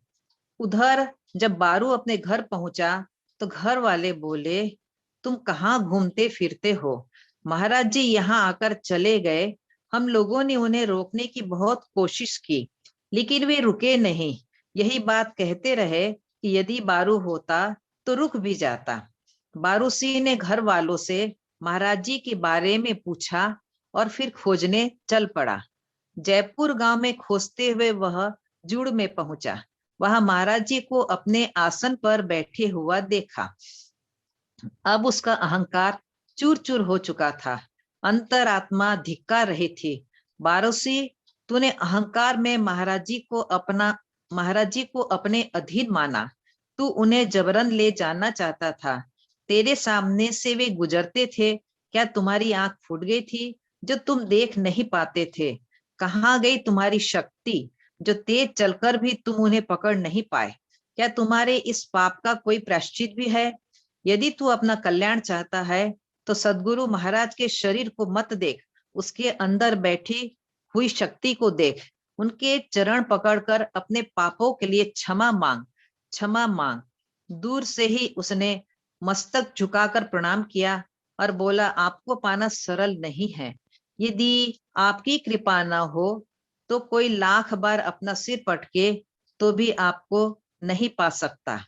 उधर जब बारू अपने घर पहुंचा तो घर वाले बोले, तुम कहाँ घूमते फिरते हो? महाराज जी यहाँ आकर चले गए। हम लोगों ने उन्हें रोकने की बहुत कोशिश की, लेकिन वे रुके नहीं। यही बात कहते रहे कि यदि बारू होता तो रुक भी जाता। बारू सिंह ने घर वालों से महाराज जी के बारे में पूछा और फिर खोजने चल पड़ा। जयपुर गांव में खोजते हुए वह जुड़ में पहुंचा। वहां महाराज जी को अपने आसन पर बैठे हुआ देखा। अब उसका अहंकार चूर चूर हो चुका था। अंतरात्मा धिक्कार रही थी। बारोसी, तूने अहंकार में महाराज जी को अपने अधीन माना। तू उन्हें जबरन ले जाना चाहता था। तेरे सामने से वे गुजरते थे, क्या तुम्हारी आंख फूट गई थी जो तुम देख नहीं पाते थे? कहाँ गई तुम्हारी शक्ति जो तेज चलकर भी तुम उन्हें पकड़ नहीं पाए? क्या तुम्हारे इस पाप का कोई प्रायश्चित भी है? यदि तू अपना कल्याण चाहता है तो सदगुरु महाराज के शरीर को मत देख, उसके अंदर बैठी हुई शक्ति को देख। उनके चरण पकड़कर अपने पापों के लिए क्षमा मांग, क्षमा मांग। दूर से ही उसने मस्तक झुकाकर प्रणाम किया और बोला, आपको पाना सरल नहीं है। यदि आपकी कृपा न हो तो कोई लाख बार अपना सिर पटके तो भी आपको नहीं पा सकता।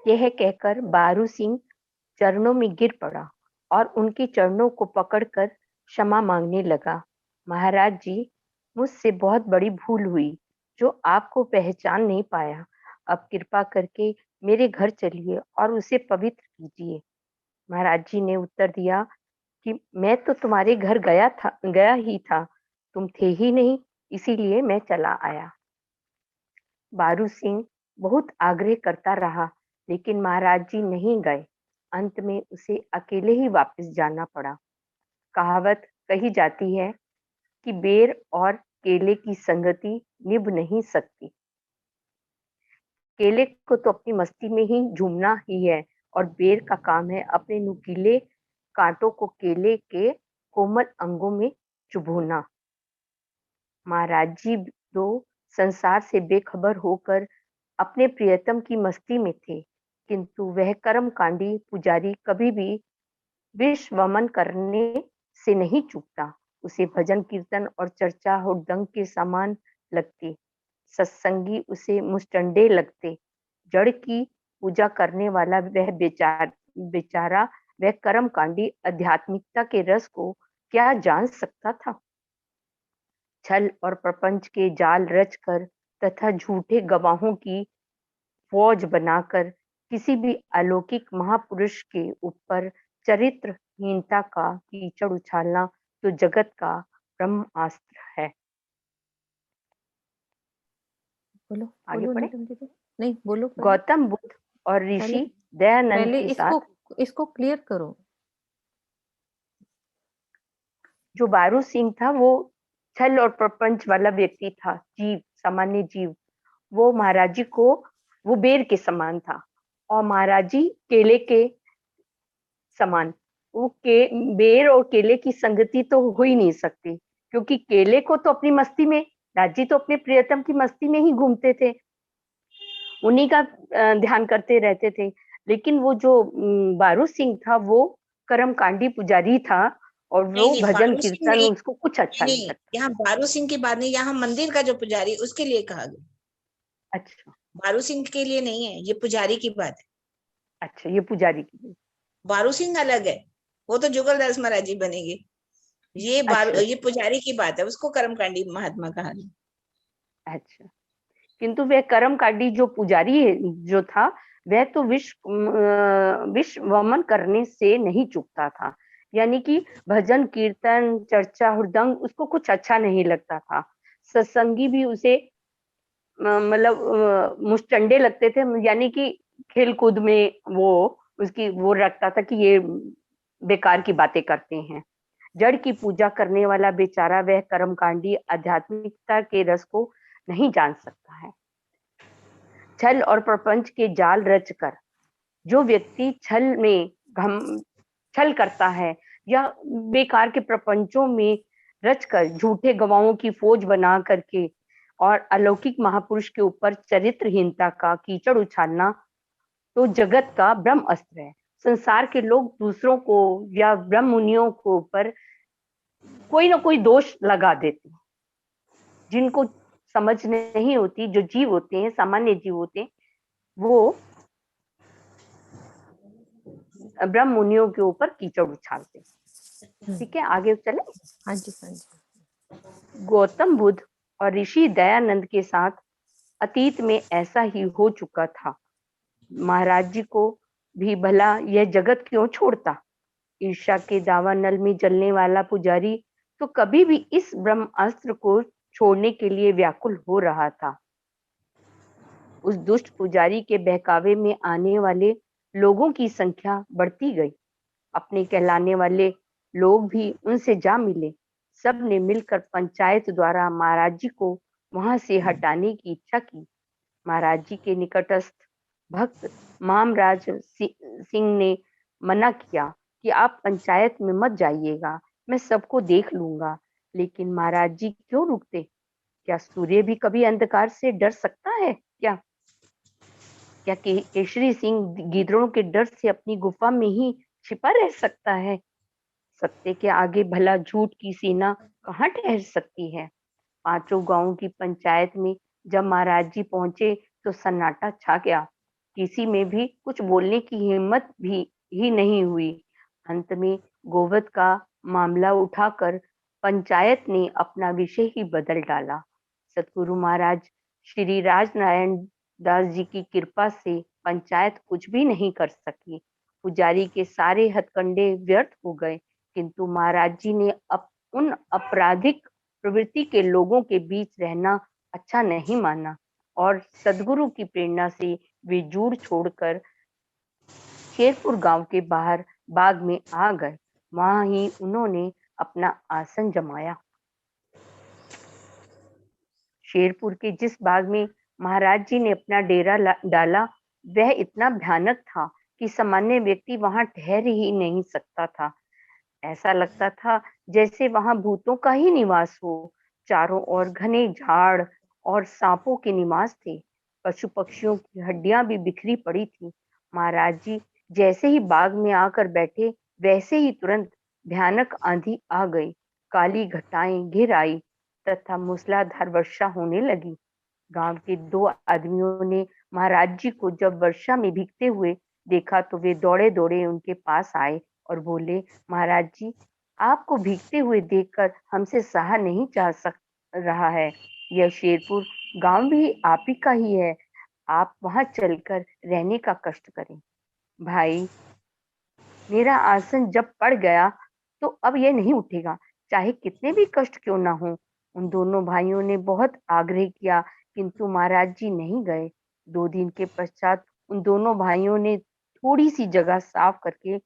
यह कहकर बारू सिंह चरणों में गिर पड़ा और उनके चरणों को पकड़कर क्षमा मांगने लगा। महाराज जी, मुझसे बहुत बड़ी भूल हुई जो आपको पहचान नहीं पाया। अब कृपा करके मेरे घर चलिए और उसे पवित्र कीजिए। महाराज जी ने उत्तर दिया कि मैं तो तुम्हारे घर गया ही था, तुम थे ही नहीं, इसीलिए मैं चला आया। बारू सिंह बहुत आग्रह करता रहा, लेकिन महाराज जी नहीं गए। अंत में उसे अकेले ही वापस जाना पड़ा। कहावत कही जाती है कि बेर और केले की संगति निभ नहीं सकती। केले को तो अपनी मस्ती में ही झूमना ही है और बेर का काम है अपने नुकीले कांटों को केले के कोमल अंगों में चुभोना। महाराज जी तो संसार से बेखबर होकर अपने प्रियतम की मस्ती में थे, किंतु वह कर्मकांडी पुजारी कभी भी विष वमन करने से नहीं चूकता। उसे भजन कीर्तन और चर्चा हुड़दंग के समान लगती। सत्संगी उसे मुस्टंडे लगते। जड़ की पूजा करने वाला वह बेचारा वह कर्मकांडी आध्यात्मिकता के रस को क्या जान सकता था? छल और प्रपंच के जाल रचकर तथा झूठे गवाहों की फौज बनाकर किसी भी अलौकिक महापुरुष के ऊपर चरित्रहीनता का कीचड़ उछालना तो जगत का ब्रह्मास्त्र है। बोलो आगे बोलो पढ़े। नीलम दीदी। नहीं बोलो पहले। गौतम बुद्ध और ऋषि पहले दयानंद पहले के साथ इसको क्लियर करो। जो बारू सिंह था वो छल और प्रपंच वाला व्यक्ति था, जीव, सामान्य जीव। वो महाराज जी को वो बेर के समान था और महाराज जी केले के समान। वो बेर और केले की संगति तो हो ही नहीं सकती, क्योंकि केले को तो अपनी मस्ती में, राज जी तो अपने प्रियतम की मस्ती में ही घूमते थे, उन्हीं का ध्यान करते रहते थे। लेकिन वो जो बारू सिंह था वो कर्मकांडी पुजारी था और वो नहीं, भजन बारू सिंह कीर्तन नहीं, उसको कुछ अच्छा नहीं नहीं, लगता। यहाँ बारू सिंह की बात नहीं, यहाँ मंदिर का जो पुजारी उसके लिए कहा गया। अच्छा बारू सिंह के लिए नहीं है, ये पुजारी की बात है। अच्छा, ये पुजारी की। बारू सिंह अलग है, वो तो जुगलदास महाराज जी बनेंगे। ये अच्छा ये पुजारी की बात है, उसको कर्मकांडी महात्मा कहा गया। अच्छा, किंतु वह कर्मकांडी जो पुजारी जो था वह तो विष वमन करने से नहीं चूकता था। यानी कि भजन कीर्तन चर्चा हुड़दंग उसको कुछ अच्छा नहीं लगता था। सत्संगी भी उसे मतलब मुस्टंडे लगते थे, यानी कि खेल कूद में वो रखता था कि ये बेकार की बातें करते हैं। जड़ की पूजा करने वाला बेचारा वह कर्मकांडी आध्यात्मिकता के रस को नहीं जान सकता है। छल और प्रपंच के जाल रचकर जो व्यक्ति छल करता है या बेकार के प्रपंचों में रचकर झूठे गवाहों की फौज बना करके और अलौकिक महापुरुष के ऊपर चरित्रहीनता का कीचड़ उछालना तो जगत का ब्रह्म अस्त्र है। संसार के लोग दूसरों को या ब्रह्म मुनियों को ऊपर कोई ना कोई दोष लगा देते हैं। जिनको समझ नहीं होती, जो जीव होते हैं, सामान्य जीव होते हैं, वो ब्रह्म मुनियों के ऊपर कीचड़ उछालते हैं। ठीक है, आगे चले। हाँ जी, हाँ जी। गौतम बुद्ध और ऋषि दयानंद के साथ अतीत में ऐसा ही हो चुका था। महाराज जी को भी भला यह जगत क्यों छोड़ता। ईर्ष्या के दावानल में जलने वाला पुजारी तो कभी भी इस ब्रह्मास्त्र को छोड़ने के लिए व्याकुल हो रहा था। उस दुष्ट पुजारी के बहकावे में आने वाले लोगों की संख्या बढ़ती गई। अपने कहलाने वाले लोग भी उनसे जा मिले। सब ने मिलकर पंचायत द्वारा महाराज जी को वहां से हटाने की इच्छा की। महाराज जी के निकटस्थ भक्त मामराज सिंह ने मना किया कि आप पंचायत में मत जाइएगा, मैं सबको देख लूंगा। लेकिन महाराज जी क्यों रुकते। क्या सूर्य भी कभी अंधकार से डर सकता है क्या? क्या केशरी सिंह गिद्धड़ों के डर से अपनी गुफा में ही छिपा रह सकता है? सत्य के आगे भला झूठ की सेना कहाँ ठहर सकती है। पांचों गांवों की पंचायत में जब महाराज जी पहुंचे तो सन्नाटा छा गया। किसी में भी कुछ बोलने की हिम्मत भी ही नहीं हुई। अंत में गोवध का मामला उठाकर पंचायत ने अपना विषय ही बदल डाला। सतगुरु महाराज श्री राजनारायण दास जी की कृपा से पंचायत कुछ भी नहीं कर सकी। पुजारी के सारे हथकंडे व्यर्थ हो गए, किंतु महाराज जी ने उन आपराधिक प्रवृत्ति के लोगों के बीच रहना अच्छा नहीं माना और सदगुरु की प्रेरणा से वे जूड़ छोड़कर शेरपुर गांव के बाहर बाग में आ गए। वहां ही उन्होंने अपना आसन जमाया। शेरपुर के जिस बाग में महाराज जी ने अपना डेरा डाला वह इतना भयानक था कि सामान्य व्यक्ति वहां ठहर ही नहीं सकता था। ऐसा लगता था जैसे वहां भूतों का ही निवास हो। चारों ओर घने झाड़ और सांपों के निवास थे। पशु पक्षियों की हड्डियां भी बिखरी पड़ी थी। महाराज जी जैसे ही बाग में आकर बैठे वैसे ही तुरंत भयानक आंधी आ गई। काली घटाएं घिर आई तथा मूसलाधार वर्षा होने लगी। गांव के दो आदमियों ने महाराज जी को जब वर्षा में भीगते हुए देखा तो वे दौड़े दौड़े उनके पास आए और बोले, महाराज जी, आपको भीगते हुए देखकर हमसे सहा नहीं जा रहा है। यह शेरपुर गांव भी आप ही का ही है। आप वहां चलकर रहने का कष्ट करें। भाई, मेरा आसन जब पड़ गया तो अब यह नहीं उठेगा, चाहे कितने भी कष्ट क्यों ना हो। उन दोनों भाइयों ने बहुत आग्रह किया, किंतु महाराज जी नहीं गए। 2 दिन के पश्चात उन दोनों भाइयों ने थोड़ी सी जगह साफ करके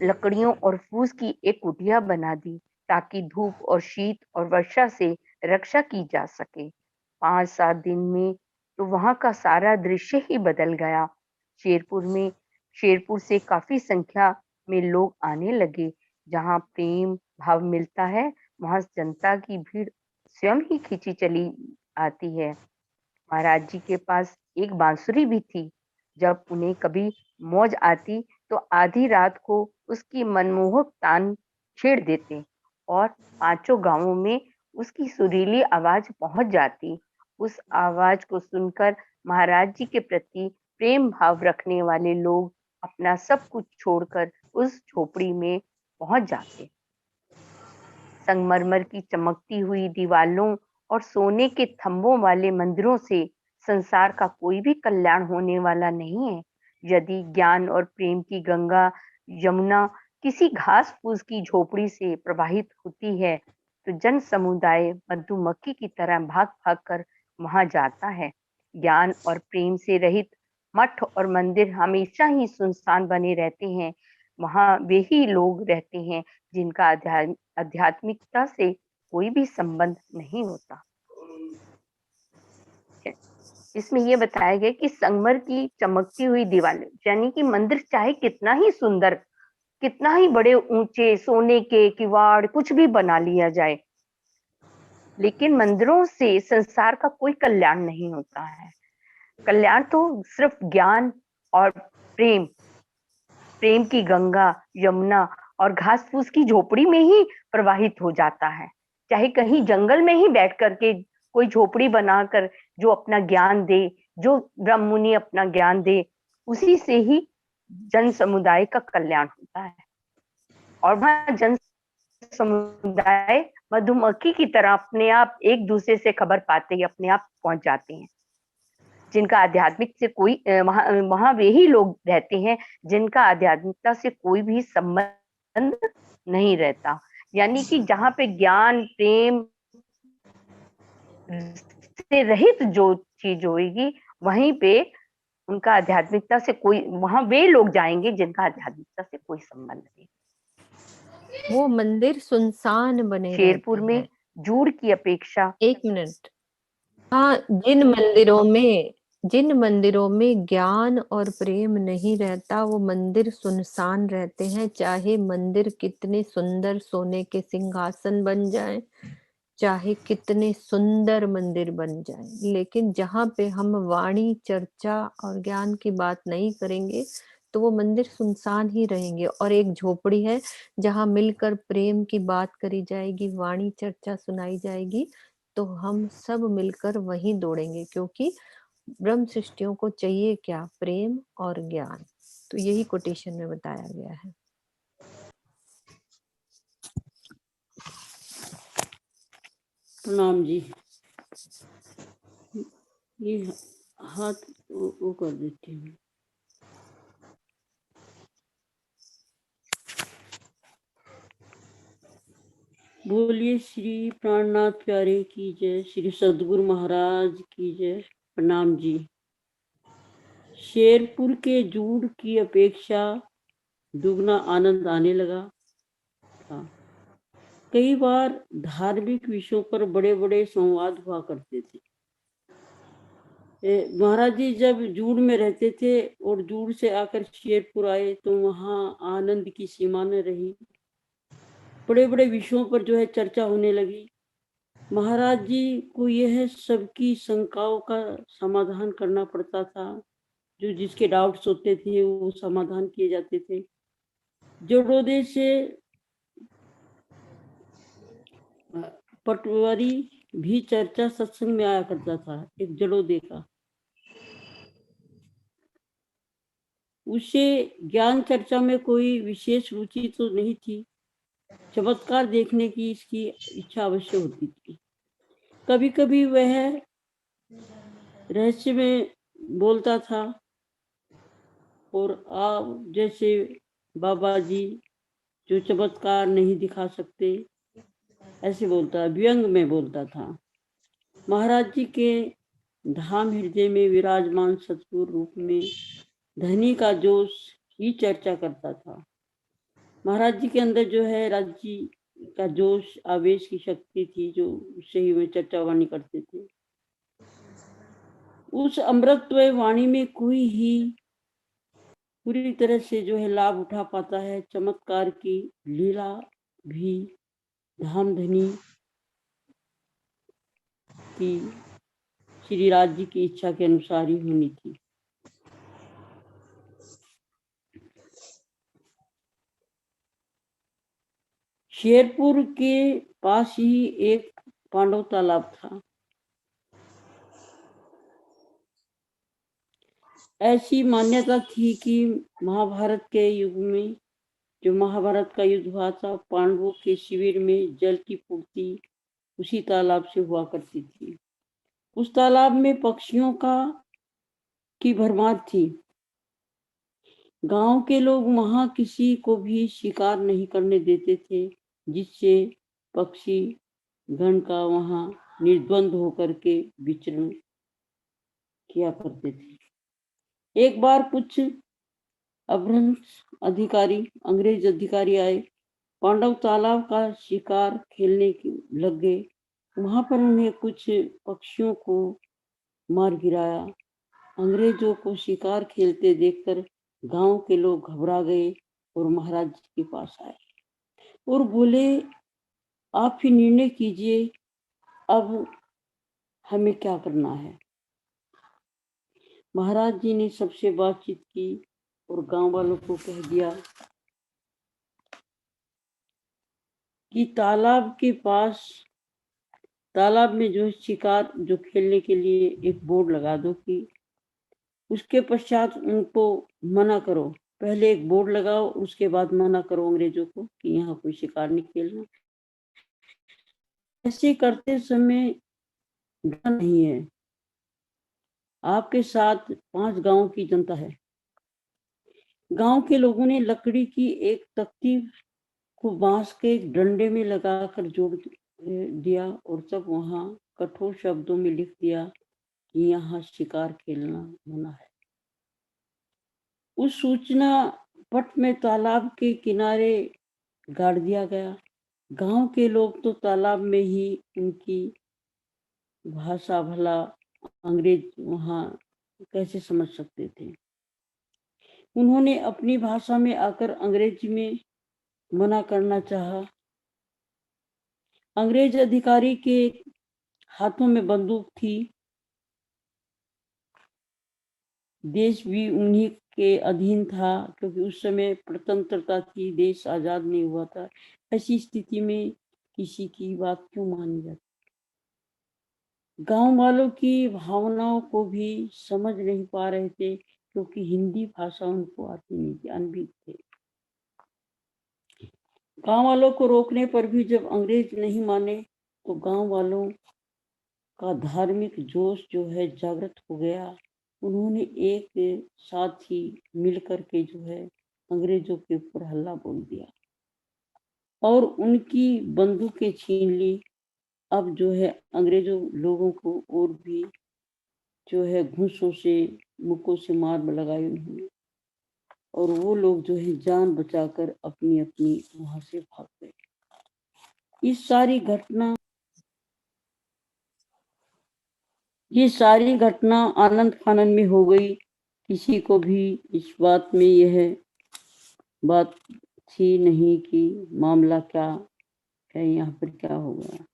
लकड़ियों और फूस की एक कुटिया बना दी ताकि धूप और शीत और वर्षा से रक्षा की जा सके। 5-7 दिन में तो वहां का सारा दृश्य ही बदल गया। शेरपुर से काफी संख्या में लोग आने लगे। जहां प्रेम भाव मिलता है वहां जनता की भीड़ स्वयं ही खींची चली आती है। महाराज जी के पास एक बांसुरी भी थी। जब उन्हें कभी मौज आती तो आधी रात को उसकी मनमोहक तान छेड़ देते और 5 गांवों में उसकी सुरीली आवाज पहुंच जाती। उस आवाज को सुनकर महाराज जी के प्रति प्रेम भाव रखने वाले लोग अपना सब कुछ छोड़कर उस झोपड़ी में पहुंच जाते। संगमरमर की चमकती हुई दीवालों और सोने के थंबों वाले मंदिरों से संसार का कोई भी कल्याण होने वाला नहीं है। यदि ज्ञान और प्रेम की गंगा यमुना किसी घास फूस की झोपड़ी से प्रवाहित होती है तो जन समुदाय मधुमक्खी की तरह भाग भाग कर वहां जाता है। ज्ञान और प्रेम से रहित मठ और मंदिर हमेशा ही सुनसान बने रहते हैं। वहां वे ही लोग रहते हैं जिनका आध्यात्मिकता से कोई भी संबंध नहीं होता। इसमें यह बताया गया कि संगमर की चमकती हुई दीवारें, यानी कि मंदिर चाहे कितना ही सुंदर, कितना ही बड़े ऊंचे सोने के किवाड़ कुछ भी बना लिया जाए, लेकिन मंदिरों से संसार का कोई कल्याण नहीं होता है। कल्याण तो सिर्फ ज्ञान और प्रेम, प्रेम की गंगा, यमुना और घास फूस की झोपड़ी में ही प्रवाहित हो जाता है। चाहे कहीं जंगल में ही बैठ करके कोई झोपड़ी बनाकर जो अपना ज्ञान दे, जो ब्रह्म मुनि अपना ज्ञान दे, उसी से ही जन समुदाय का कल्याण होता है। और वहां जन समुदाय मधुमक्खी की तरह अपने आप एक दूसरे से खबर पाते ही अपने आप पहुंच जाते हैं। जिनका आध्यात्मिक से कोई वहां वे ही लोग रहते हैं जिनका आध्यात्मिकता से कोई भी संबंध नहीं रहता। यानी कि जहाँ पे ज्ञान, प्रेम से रहित जो चीज होगी, वहीं पे उनका आध्यात्मिकता से कोई, वहां वे लोग जाएंगे जिनका आध्यात्मिकता से कोई संबंध नहीं। वो मंदिर सुनसान बने शेरपुर रहते में हैं। जूड़ की अपेक्षा, 1 मिनट। हाँ, जिन मंदिरों में ज्ञान और प्रेम नहीं रहता, वो मंदिर सुनसान रहते हैं। चाहे मंदिर कितने सुंदर सोने के सिंहासन बन जाएं, चाहे कितने सुंदर मंदिर बन जाएं, लेकिन जहाँ पे हम वाणी, चर्चा और ज्ञान की बात नहीं करेंगे तो वो मंदिर सुनसान ही रहेंगे। और एक झोपड़ी है जहाँ मिलकर प्रेम की बात करी जाएगी, वाणी चर्चा सुनाई जाएगी, तो हम सब मिलकर वहीं दौड़ेंगे, क्योंकि ब्रह्म सृष्टियों को चाहिए क्या? प्रेम और ज्ञान। तो यही कोटेशन में बताया गया है। प्रणाम जी। ये हाथ वो कर देती हूँ। बोलिए श्री प्राणनाथ प्यारे की जय, श्री सदगुरु महाराज की जय। प्रणाम जी। शेरपुर के जूड़ की अपेक्षा दुगना आनंद आने लगा था। कई बार धार्मिक विषयों पर बड़े बड़े संवाद हुआ करते थे। महाराज जी जब जूड़ में रहते थे और जूड़ से आकर शेरपुर आए तो वहाँ आनंद की सीमा न रही। बड़े बड़े विषयों पर जो है चर्चा होने लगी। महाराज जी को यह सबकी शंकाओं का समाधान करना पड़ता था। जो जिसके डाउट्स होते थे वो समाधान किए जाते थे। जड़ोदे से पटवारी भी चर्चा सत्संग में आया करता था, एक जड़ोदे का। उसे ज्ञान चर्चा में कोई विशेष रुचि तो नहीं थी, चमत्कार देखने की इसकी इच्छा अवश्य होती थी। कभी कभी वह रहस्य में बोलता था और आप जैसे बाबा जी जो चमत्कार नहीं दिखा सकते, ऐसे बोलता, व्यंग में बोलता था। महाराज जी के धाम हृदय में विराजमान सतगुरु रूप में धनी का जोश ही चर्चा करता था। महाराज जी के अंदर जो है राज्य का जोश, आवेश की शक्ति थी, जो उससे ही वे चर्चा वाणी करते थे। उस अमृतत्व वाणी में कोई ही पूरी तरह से जो है लाभ उठा पाता है। चमत्कार की लीला भी धाम धनी की श्री राज जी की इच्छा के अनुसार ही होनी थी। शेरपुर के पास ही एक पांडव तालाब था। ऐसी मान्यता थी कि महाभारत के युग में, जो महाभारत का युद्ध हुआ था, पांडवों के शिविर में जल की पूर्ति उसी तालाब से हुआ करती थी। उस तालाब में पक्षियों की भरमार थी। गांव के लोग वहां किसी को भी शिकार नहीं करने देते थे, जिससे पक्षी गण का वहां निर्द्वंद होकर के विचरण किया करते थे। एक बार कुछ अभ्रंश अधिकारी, अंग्रेज अधिकारी आए, पांडव तालाब का शिकार खेलने लग गए। वहां पर उन्हें कुछ पक्षियों को मार गिराया। अंग्रेजों को शिकार खेलते देखकर गांव के लोग घबरा गए और महाराज जी के पास आए और बोले, आप ही निर्णय कीजिए अब हमें क्या करना है? महाराज जी ने सबसे बातचीत की और गांव वालों को कह दिया कि तालाब के पास, तालाब में जो शिकार जो खेलने के लिए एक बोर्ड लगा दो कि उसके पश्चात उनको मना करो। पहले एक बोर्ड लगाओ, उसके बाद मना करो अंग्रेजों को कि यहाँ कोई शिकार नहीं खेलना। ऐसे करते समय डर नहीं है। आपके साथ 5 गांव की जनता है। गांव के लोगों ने लकड़ी की एक तख्ती को बांस के एक डंडे में लगाकर जोड़ दिया और तब वहां कठोर शब्दों में लिख दिया कि यहाँ शिकार खेलना मना है। उस सूचना पट में तालाब के किनारे गाड़ दिया गया। गांव के लोग तो तालाब में ही उनकी भाषा भला अंग्रेज वहां कैसे समझ सकते थे। उन्होंने अपनी भाषा में आकर अंग्रेजी में मना करना चाहा। अंग्रेज अधिकारी के हाथों में बंदूक थी। देश भी उन्हीं के अधीन था क्योंकि उस समय प्रतंत्रता थी, देश आजाद नहीं हुआ था। ऐसी स्थिति में किसी की बात क्यों मानी जाती? गांव वालों की भावनाओं को भी समझ नहीं पा रहे थे क्योंकि हिंदी भाषा उनको आती नहीं थी, अनभिज्ञ थे। गांव वालों को रोकने पर भी जब अंग्रेज नहीं माने तो गांव वालों का धार्मिक जोश जो है जागृत हो गया। उन्होंने एक साथ ही मिलकर के जो है अंग्रेजों के ऊपर हल्ला बोल दिया और उनकी बंदूकें छीन ली। अब जो है अंग्रेजों लोगों को और भी जो है घूंसों से, मुक्कों से मार लगाई उन्होंने और वो लोग जो है जान बचाकर अपनी अपनी वहां से भाग गए। ये सारी घटना आनंद फानन में हो गई। किसी को भी इस बात में यह बात थी नहीं कि मामला क्या है, यहाँ पर क्या हो गया।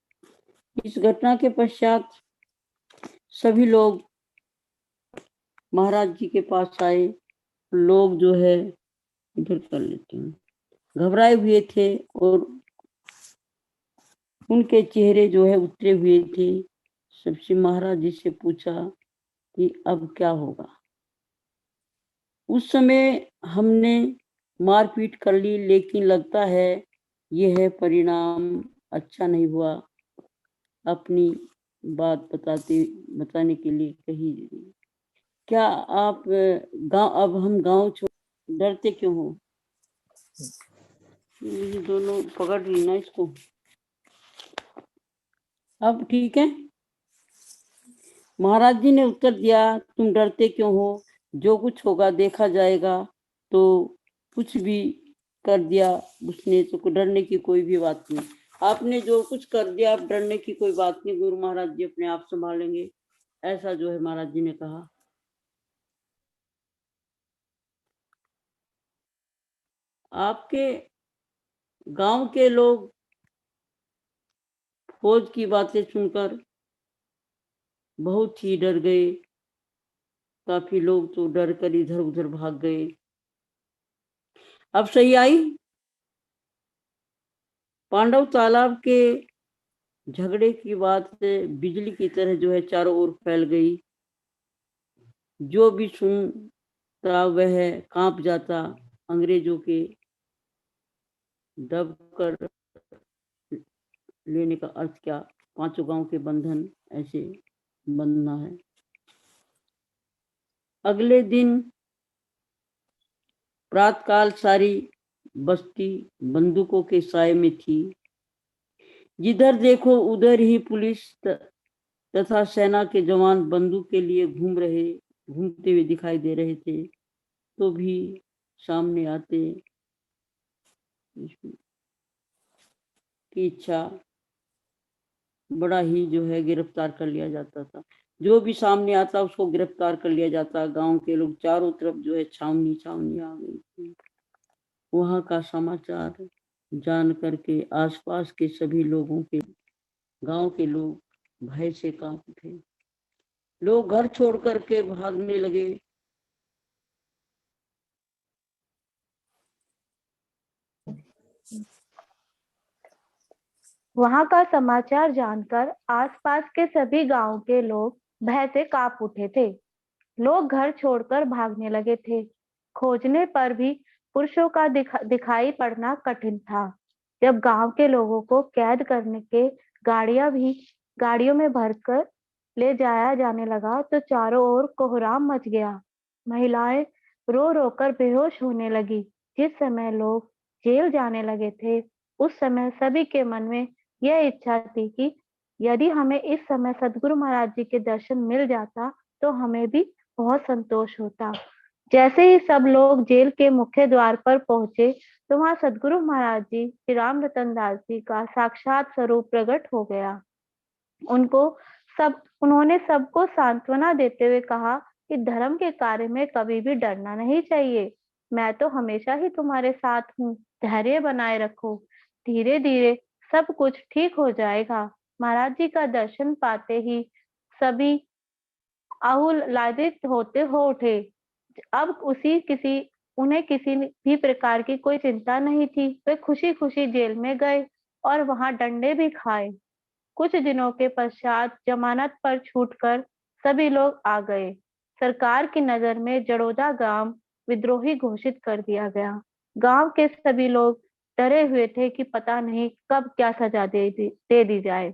इस घटना के पश्चात सभी लोग महाराज जी के पास आए। लोग जो है इधर कर लेते हैं, घबराए हुए थे और उनके चेहरे जो है उतरे हुए थे। सबसे महाराज जी से पूछा कि अब क्या होगा। उस समय हमने मारपीट कर ली लेकिन लगता है यह परिणाम अच्छा नहीं हुआ। अपनी बात बताने के लिए कही। क्या आप अब हम गांव छोड़ डरते क्यों हो? ये दोनों पकड़ ली ना इसको। अब ठीक है। महाराज जी ने उत्तर दिया, तुम डरते क्यों हो? जो कुछ होगा देखा जाएगा। तो कुछ भी कर दिया उसने तो डरने की कोई भी बात नहीं। आपने जो कुछ कर दिया, आप डरने की कोई बात नहीं, गुरु महाराज जी अपने आप संभालेंगे, ऐसा जो है महाराज जी ने कहा। आपके गांव के लोग फौज की बातें सुनकर बहुत ही डर गए। काफी लोग तो डर कर इधर उधर भाग गए। अब सही आई। पांडव तालाब के झगड़े की बात बिजली की तरह जो है चारों ओर फैल गई। जो भी सुनता वह कांप जाता। अंग्रेजों के दब कर लेने का अर्थ क्या? 5 गांव के बंधन ऐसे बंधना है। अगले दिन प्रातःकाल सारी बस्ती बंदूकों के साए में थी। जिधर देखो उधर ही पुलिस तथा सेना के जवान बंदूक के लिए घूमते हुए दिखाई दे रहे थे। तो भी सामने आते की इच्छा बड़ा ही जो है गिरफ्तार कर लिया जाता था। जो भी सामने आता उसको गिरफ्तार कर लिया जाता। गांव के लोग चारों तरफ जो है छावनी आ गई थी। वहां का समाचार जान करके आसपास के सभी लोगों के, गांव के लोग भय से कांप उठे। लोग घर छोड़ करके भागने लगे। वहां का समाचार जानकर आसपास के सभी गांव के लोग भय से कांप उठे थे। लोग घर छोड़कर भागने लगे थे। खोजने पर भी पुरुषों का दिखाई पड़ना कठिन था। जब गांव के लोगों को कैद करने के गाड़ियों में भरकर ले जाया जाने लगा तो चारों ओर कोहराम मच गया। महिलाएं रो रो कर बेहोश होने लगी। जिस समय लोग जेल जाने लगे थे उस समय सभी के मन में यह इच्छा थी कि यदि हमें इस समय सदगुरु महाराज जी के दर्शन मिल जाता तो हमें भी बहुत संतोष होता। जैसे ही सब लोग जेल के मुख्य द्वार पर पहुंचे तो वहां सदगुरु महाराज जी श्री राम रतन दास जी का साक्षात स्वरूप प्रकट हो गया। उन्होंने सबको सांत्वना देते हुए कहा कि धर्म के कार्य में कभी भी डरना नहीं चाहिए। मैं तो हमेशा ही तुम्हारे साथ हूँ। धैर्य बनाए रखो। धीरे धीरे सब कुछ ठीक हो जाएगा। महाराज जी का दर्शन पाते ही सभी आह्लादित होते हो उठे। अब उन्हें किसी भी प्रकार की कोई चिंता नहीं थी। वे खुशी खुशी जेल में गए और वहां डंडे भी खाए। कुछ दिनों के पश्चात जमानत पर छूटकर सभी लोग आ गए। सरकार की नजर में जड़ोदा गांव विद्रोही घोषित कर दिया गया। गांव के सभी लोग डरे हुए थे कि पता नहीं कब क्या सजा दे दी जाए।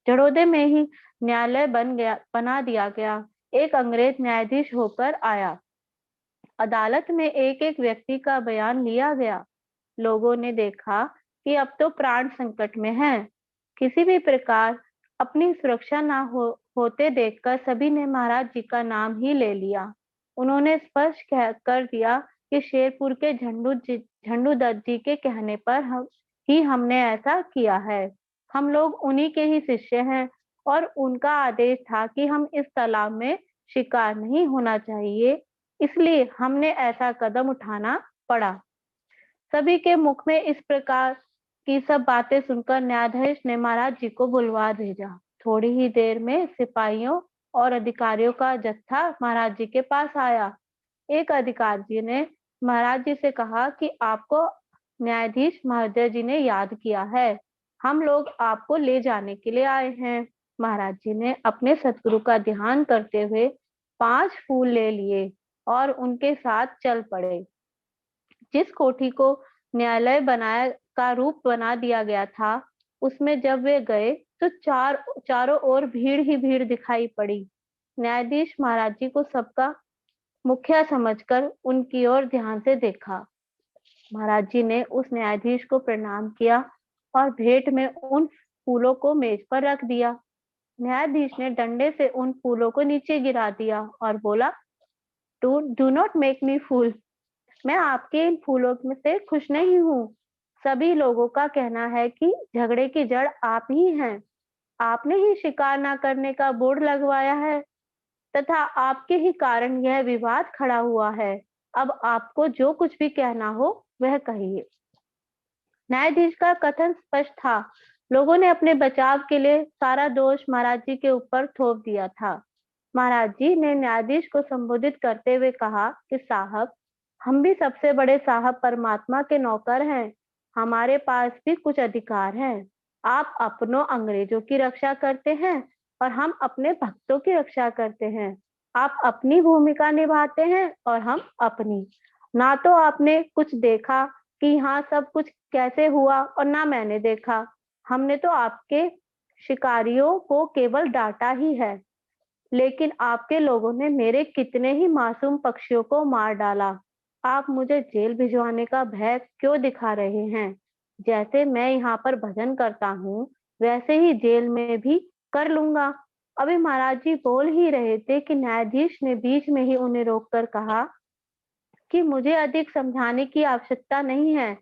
जड़ोदे में ही न्यायालय बना दिया गया। एक अंग्रेज न्यायाधीश होकर आया। अदालत में एक एक व्यक्ति का बयान लिया गया। लोगों ने देखा कि अब तो प्राण संकट में है। किसी भी प्रकार अपनी सुरक्षा होते देखकर सभी ने महाराज जी का नाम ही ले लिया। उन्होंने स्पष्ट कर दिया कि शेरपुर के झंडू दत्त जी के कहने पर हमने ऐसा किया है। हम लोग उन्हीं के ही शिष्य हैं और उनका आदेश था कि हम इस तालाब में शिकार नहीं होना चाहिए, इसलिए हमने ऐसा कदम उठाना पड़ा। सभी के मुख में इस प्रकार की सब बातें सुनकर न्यायाधीश ने महाराज जी को बुलवा भेजा। थोड़ी ही देर में सिपाहियों और अधिकारियों का जत्था महाराज जी के पास आया। एक अधिकारी ने महाराज जी से कहा कि आपको न्यायाधीश महोदय जी ने याद किया है। हम लोग आपको ले जाने के लिए आए हैं। महाराज जी ने अपने सतगुरु का ध्यान करते हुए 5 फूल ले लिए और उनके साथ चल पड़े। जिस कोठी को न्यायालय का रूप बना दिया गया था उसमें जब वे गए तो चारों ओर भीड़ ही भीड़ दिखाई पड़ी। न्यायाधीश महाराज जी को सबका मुखिया समझकर उनकी ओर ध्यान से देखा। महाराज जी ने उस न्यायाधीश को प्रणाम किया और भेंट में उन फूलों को मेज पर रख दिया। न्यायाधीश ने डंडे से उन फूलों को नीचे गिरा दिया और बोला, डू नॉट मेक मी फूल। मैं आपके इन फूलों में से खुश नहीं हूँ। सभी लोगों का कहना है कि झगड़े की जड़ आप ही हैं। आपने ही शिकार ना करने का बोर्ड लगवाया है तथा आपके ही कारण यह विवाद खड़ा हुआ है। अब आपको जो कुछ भी कहना हो वह कहिए। न्यायाधीश का कथन स्पष्ट था। लोगों ने अपने बचाव के लिए सारा दोष महाराज जी के ऊपर थोप दिया था। महाराज जी ने न्यायाधीश को संबोधित करते हुए कहा कि साहब, हम भी सबसे बड़े साहब परमात्मा के नौकर हैं। हमारे पास भी कुछ अधिकार हैं। आप अपनों अंग्रेजों की रक्षा करते हैं और हम अपने भक्तों की रक्षा करते हैं। आप अपनी भूमिका निभाते हैं और हम अपनी। ना तो आपने कुछ देखा कि यहाँ सब कुछ कैसे हुआ और ना मैंने देखा। हमने तो आपके शिकारियों को केवल डांटा ही है, लेकिन आपके लोगों ने मेरे कितने ही मासूम पक्षियों को मार डाला। आप मुझे जेल भिजवाने का भय क्यों दिखा रहे हैं? जैसे मैं यहाँ पर भजन करता हूँ वैसे ही जेल में भी कर लूंगा। अभी महाराज जी बोल ही रहे थे कि न्यायाधीश ने बीच में ही उन्हें रोककर कहा कि मुझे अधिक समझाने की आवश्यकता नहीं है।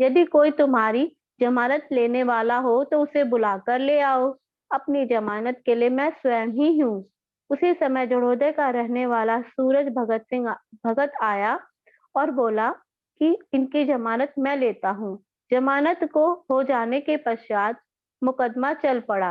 यदि कोई तुम्हारी जमानत लेने वाला हो तो उसे बुलाकर ले आओ। अपनी जमानत के लिए मैं स्वयं ही हूँ। उसी समय जड़ोदे का रहने वाला सूरज भगत आया और बोला कि इनकी जमानत मैं लेता हूँ। जमानत को हो जाने के पश्चात मुकदमा चल पड़ा।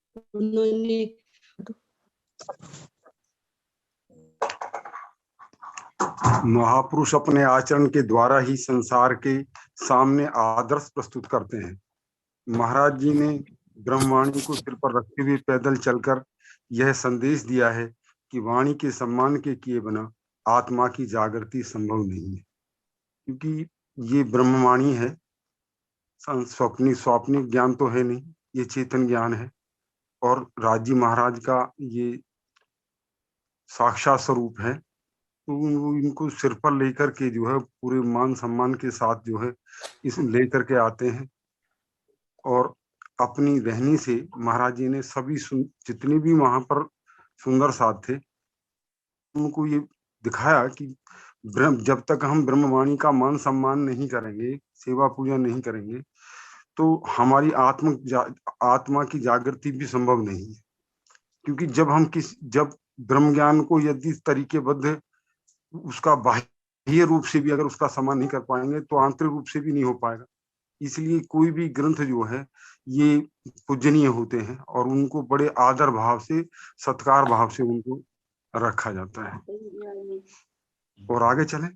उन्होंने महापुरुष अपने आचरण के द्वारा ही संसार के सामने आदर्श प्रस्तुत करते हैं। महाराज जी ने ब्रह्मवाणी को सिर पर रखते हुए पैदल चलकर यह संदेश दिया है कि वाणी के सम्मान के किए बिना आत्मा की जागृति संभव नहीं है, क्योंकि ये ब्रह्मवाणी है, स्वप्निक ज्ञान तो है नहीं, ये चेतन ज्ञान है। और राजी महाराज का ये साक्षात स्वरूप है, तो इनको सिर पर लेकर के जो है पूरे मान सम्मान के साथ जो है इस लेकर के आते हैं। और अपनी रहनी से महाराज जी ने सभी जितने भी वहां पर सुंदर साथ थे उनको ये दिखाया कि जब तक हम ब्रह्मवाणी का मान सम्मान नहीं करेंगे, सेवा पूजा नहीं करेंगे, तो हमारी आत्मा की जागृति भी संभव नहीं है। क्योंकि जब ब्रह्म ज्ञान को यदि तरीकेबद्ध उसका बाह्य रूप से भी अगर उसका सम्मान नहीं कर पाएंगे तो आंतरिक रूप से भी नहीं हो पाएगा। इसलिए कोई भी ग्रंथ जो है ये पूजनीय होते हैं और उनको बड़े आदर भाव से, सत्कार भाव से उनको रखा जाता है। और आगे चलें।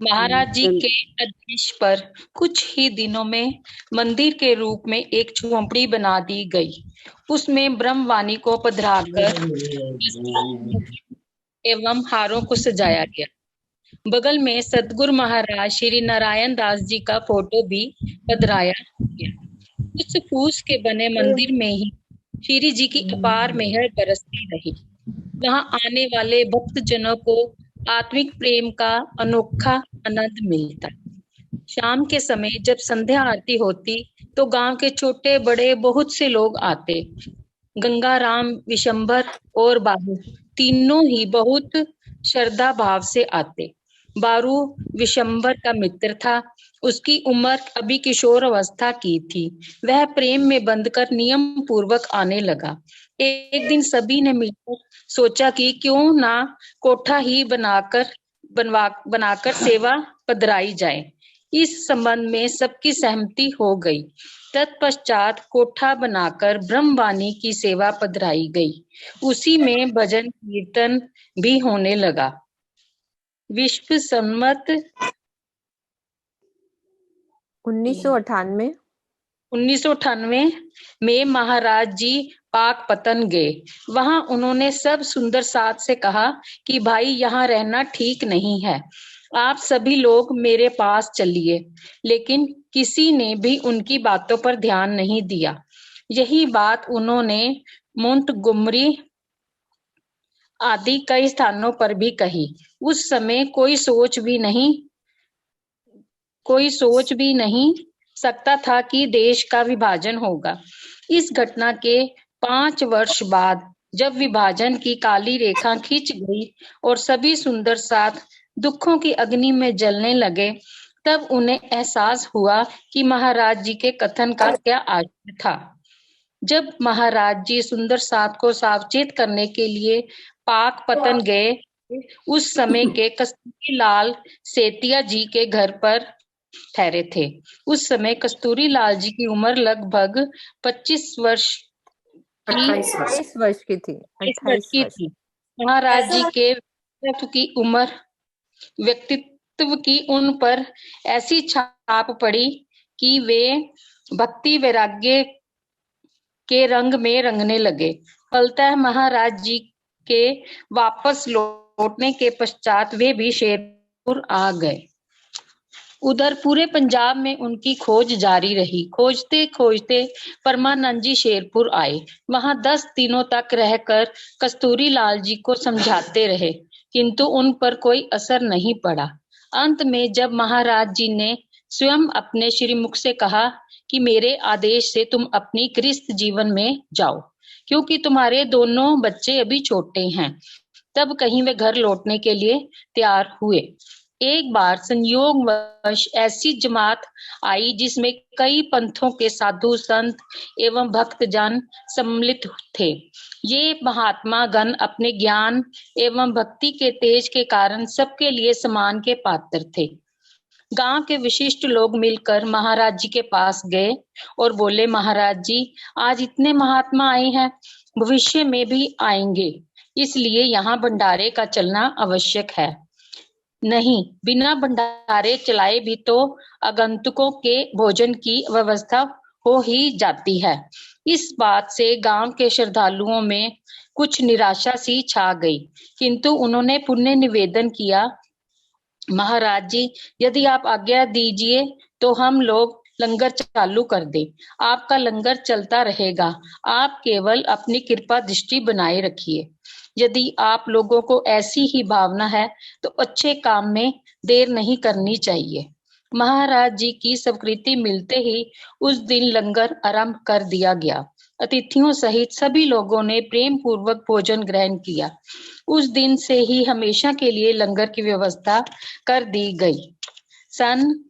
महाराज जी के आदेश पर कुछ ही दिनों में मंदिर के रूप में एक झोंपड़ी बना दी गई। उसमें ब्रह्मवाणी को पधराकर एवं हारों को सजाया गया। बगल में सतगुरु महाराज श्री नारायण दास जी का फोटो भी पधराया गया। उस फूस के बने मंदिर में ही श्री जी की अपार मेहर बरसती रही। वहां आने वाले भक्तजनों को आत्मिक प्रेम का अनोखा आनंद मिलता। शाम के समय जब संध्या आरती होती तो गांव के छोटे बड़े बहुत से लोग आते। गंगाराम, विशंबर और बारू तीनों ही बहुत श्रद्धा भाव से आते। बारू विशंबर का मित्र था। उसकी उम्र अभी किशोर अवस्था की थी। वह प्रेम में बंधकर नियम पूर्वक आने लगा। एक दिन सभी ने मिलकर सोचा कि क्यों ना कोठा ही बनाकर सेवा पधराई जाए। इस संबंध में सबकी सहमति हो गई। तत्पश्चात कोठा बनाकर ब्रह्मवाणी की सेवा पधराई गई। उसी में भजन कीर्तन भी होने लगा। विश्व सम्मत 1998 में महाराज जी पाकपतन गए। वहां उन्होंने सब सुंदर साथ से कहा कि भाई यहाँ रहना ठीक नहीं है, आप सभी लोग मेरे पास चलिए। लेकिन किसी ने भी उनकी बातों पर ध्यान नहीं दिया। यही बात उन्होंने मोंटगोमरी आदि कई स्थानों पर भी कही। उस समय कोई सोच भी नहीं सकता था कि देश का विभाजन होगा। इस घटना के 5 वर्ष बाद जब विभाजन की काली रेखा खिंच गई और सभी सुंदर साथ दुखों की अग्नि में जलने लगे, तब उन्हें एहसास हुआ कि महाराज जी के कथन का क्या आशय था। जब महाराज जी सुंदर साथ को सावचेत करने के लिए पाकपतन गए, उस समय के कस्तूरी लाल सेतिया जी के घर पर ठहरे थे। उस समय कस्तूरी लाल जी की उम्र लगभग 28 वर्ष की थी। महाराज जी के व्यक्तित्व की उन पर ऐसी छाप पड़ी कि वे भक्ति वैराग्य के रंग में रंगने लगे। फलतः महाराज जी के वापस लौटने के पश्चात वे भी शेरपुर आ गए। उधर पूरे पंजाब में उनकी खोज जारी रही। खोजते खोजते परमानंद जी शेरपुर आए। वहां 10 दिनों तक रहकर कस्तूरी लाल जी को समझाते रहे, किंतु उन पर कोई असर नहीं पड़ा। अंत में जब महाराज जी ने स्वयं अपने श्रीमुख से कहा कि मेरे आदेश से तुम अपनी गृहस्थ जीवन में जाओ, क्योंकि तुम्हारे दोनों बच्चे अभी छोटे हैं, तब कहीं वे घर लौटने के लिए तैयार हुए। एक बार संयोगवश ऐसी जमात आई जिसमें कई पंथों के साधु संत एवं भक्तजन सम्मिलित थे। ये महात्मा गण अपने ज्ञान एवं भक्ति के तेज के कारण सबके लिए सम्मान के पात्र थे। गांव के विशिष्ट लोग मिलकर महाराज जी के पास गए और बोले, महाराज जी, आज इतने महात्मा आए हैं, भविष्य में भी आएंगे, इसलिए यहाँ भंडारे का चलना आवश्यक है। नहीं, बिना भंडारे चलाए भी तो आगंतुकों के भोजन की व्यवस्था हो ही जाती है। इस बात से गांव के श्रद्धालुओं में कुछ निराशा सी छा गई, किंतु उन्होंने पुनः निवेदन किया, महाराज जी, यदि आप आज्ञा दीजिए तो हम लोग लंगर चालू कर दें। आपका लंगर चलता रहेगा, आप केवल अपनी कृपा दृष्टि बनाए रखिए। यदि आप लोगों को ऐसी ही भावना है तो अच्छे काम में देर नहीं करनी चाहिए। महाराज जी की स्वीकृति मिलते ही उस दिन लंगर आरंभ कर दिया गया। अतिथियों सहित सभी लोगों ने प्रेम पूर्वक भोजन ग्रहण किया। उस दिन से ही हमेशा के लिए लंगर की व्यवस्था कर दी गई। सन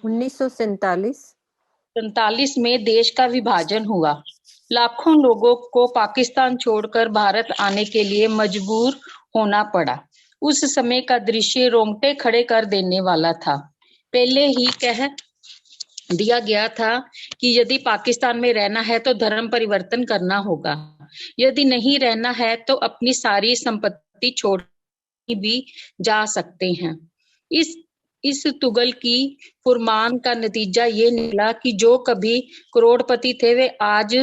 1947 में देश का विभाजन हुआ। लाखों लोगों को पाकिस्तान छोड़कर भारत आने के लिए मजबूर होना पड़ा। उस समय का दृश्य रोंगटे खड़े कर देने वाला था। पहले ही कह दिया गया था कि यदि पाकिस्तान में रहना है तो धर्म परिवर्तन करना होगा, यदि नहीं रहना है तो अपनी सारी संपत्ति छोड़ भी जा सकते हैं। इस तुगल की फुरमान का नतीजा ये निकला कि जो कभी करोड़पति थे वे आज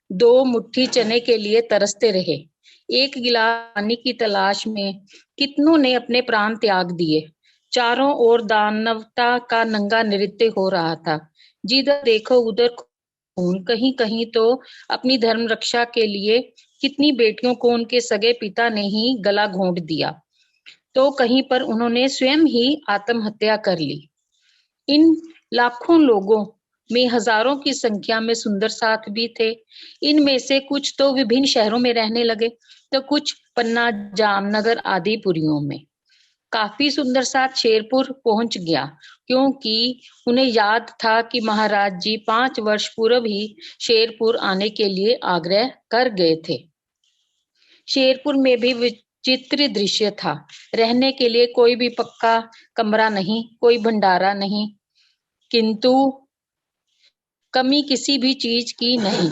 2 मुट्ठी चने के लिए तरसते रहे। एक गिलास पानी की तलाश में कितनों ने अपने प्राण त्याग दिए। चारों ओर दानवता का नंगा नृत्य हो रहा था। जिधर देखो उधर खून। कहीं कहीं तो अपनी धर्म रक्षा के लिए कितनी बेटियों को उनके सगे पिता ने ही गला घोंट दिया, तो कहीं पर उन्होंने स्वयं ही आत्महत्या कर ली। इन लाखों लोगों में हजारों की संख्या में सुंदर साथ भी थे। इनमें से कुछ तो विभिन्न शहरों में रहने लगे, तो कुछ पन्ना, जामनगर आदि पुरियों में। काफी सुंदर साथ शेरपुर पहुंच गया, क्योंकि उन्हें याद था कि महाराज जी 5 वर्ष पूर्व ही शेरपुर आने के लिए आग्रह कर गए थे। शेरपुर में भी विचित्र दृश्य था। रहने के लिए कोई भी पक्का कमरा नहीं, कोई भंडारा नहीं, किंतु कमी किसी भी चीज की नहीं।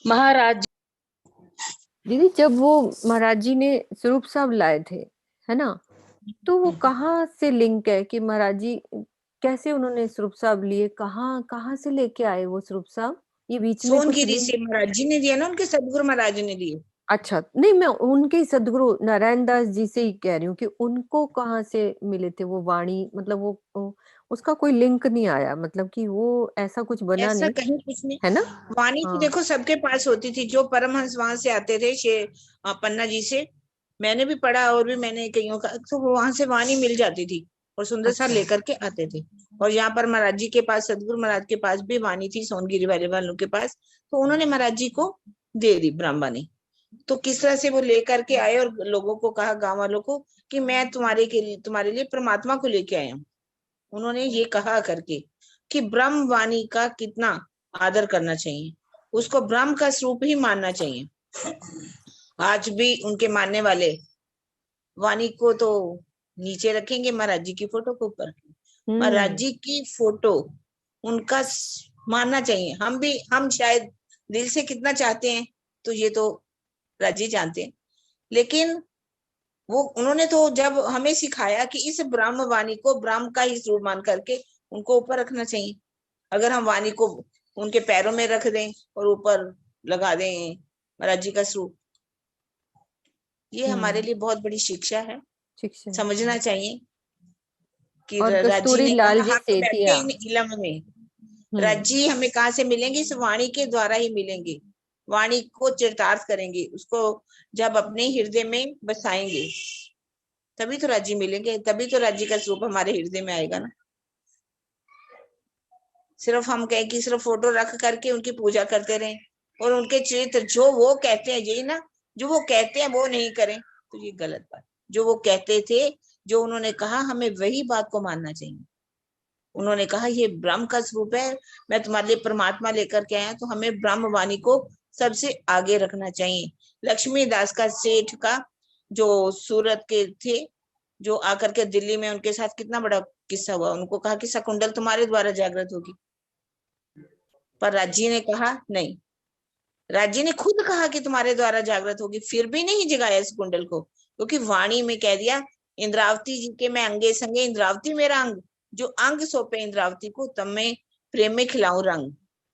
महाराज दीदी, जब वो महाराज जी ने स्वरूप साहब लाए थे, है ना, तो वो कहाँ से लिंक है कि महाराज जी कैसे उन्होंने स्वरूप साहब लिए, कहाँ से लेके आए वो स्वरूप साहब? ये बीच में सोनगिरी से महाराज जी ने दिया ना, उनके सदगुरु महाराज ने दिए। अच्छा, नहीं, मैं उनके सदगुरु नारायण दास जी से ही कह रही हूँ कि उनको कहाँ से मिले थे वो वाणी, मतलब वो उसका कोई लिंक नहीं आया, मतलब कि वो ऐसा कुछ बना ऐसा नहीं, कहीं कुछ नहीं है ना। वाणी तो देखो सबके पास होती थी। जो परमहंस वहां से आते थे पन्ना जी से, मैंने भी पढ़ा और भी मैंने कईयों का, तो वहां से वाणी मिल जाती थी और सुंदर सा लेकर के आते थे। और यहाँ पर महाराज जी के पास, सदगुरु महाराज के पास भी वाणी थी, सोनगिरी वालों के पास, तो उन्होंने महाराज जी को दे दी ब्राह्मणी। तो किस तरह से वो लेकर के आए और लोगों को कहा, गांव वालों को, कि मैं तुम्हारे लिए परमात्मा को लेके आया हूँ। उन्होंने ये कहा करके कि ब्रह्म वाणी का कितना आदर करना चाहिए, उसको ब्रह्म का स्वरूप ही मानना चाहिए। आज भी उनके मानने वाले वाणी को तो नीचे रखेंगे महाराज जी की फोटो के ऊपर। महाराज जी की फोटो उनका मानना चाहिए। हम शायद दिल से कितना चाहते हैं तो ये तो राज जी जानते हैं, लेकिन वो उन्होंने तो जब हमें सिखाया कि इस ब्रह्म वाणी को ब्रह्म का ही स्वरूप मान करके उनको ऊपर रखना चाहिए। अगर हम वाणी को उनके पैरों में रख दें और ऊपर लगा दें महाराज जी का स्वरूप, ये हमारे लिए बहुत बड़ी शिक्षा है। समझना चाहिए कि राज जी ने कहा कि बैठे इन इलम में, राज जी हमें कहाँ से मिलेंगे? इस वाणी के द्वारा ही मिलेंगे। वाणी को चरितार्थ करेंगे, उसको जब अपने हृदय में बसाएंगे तभी तो राज जी मिलेंगे, तभी तो राज जी का स्वरूप हमारे हृदय में आएगा ना। सिर्फ हम कहें कि सिर्फ फोटो रख करके उनकी पूजा करते रहें और उनके चरित्र जो वो कहते हैं, यही ना, जो वो कहते हैं वो नहीं करें, तो ये गलत बात। जो वो कहते थे जो उन्होंने कहा हमें वही बात को मानना चाहिए। उन्होंने कहा ये ब्रह्म का स्वरूप है, मैं तुम्हारे लिए परमात्मा लेकर के आया, तो हमें ब्रह्मवाणी को सबसे आगे रखना चाहिए। लक्ष्मी दास का सेठ का जो सूरत के थे, जो आकर के दिल्ली में उनके साथ कितना बड़ा किस्सा हुआ, उनको कहा कि शकुंडल तुम्हारे द्वारा जागृत होगी, पर राज्य ने कहा नहीं, राज्य ने खुद कहा कि तुम्हारे द्वारा जागृत होगी, फिर भी नहीं जगाया शकुंडल को, क्योंकि वाणी में कह दिया इंद्रावती जी के मैं अंगे संगे, इंद्रावती मेरा अंग, जो अंग सौंपे इंद्रावती को, तब मैं प्रेम में खिलाऊं रंग,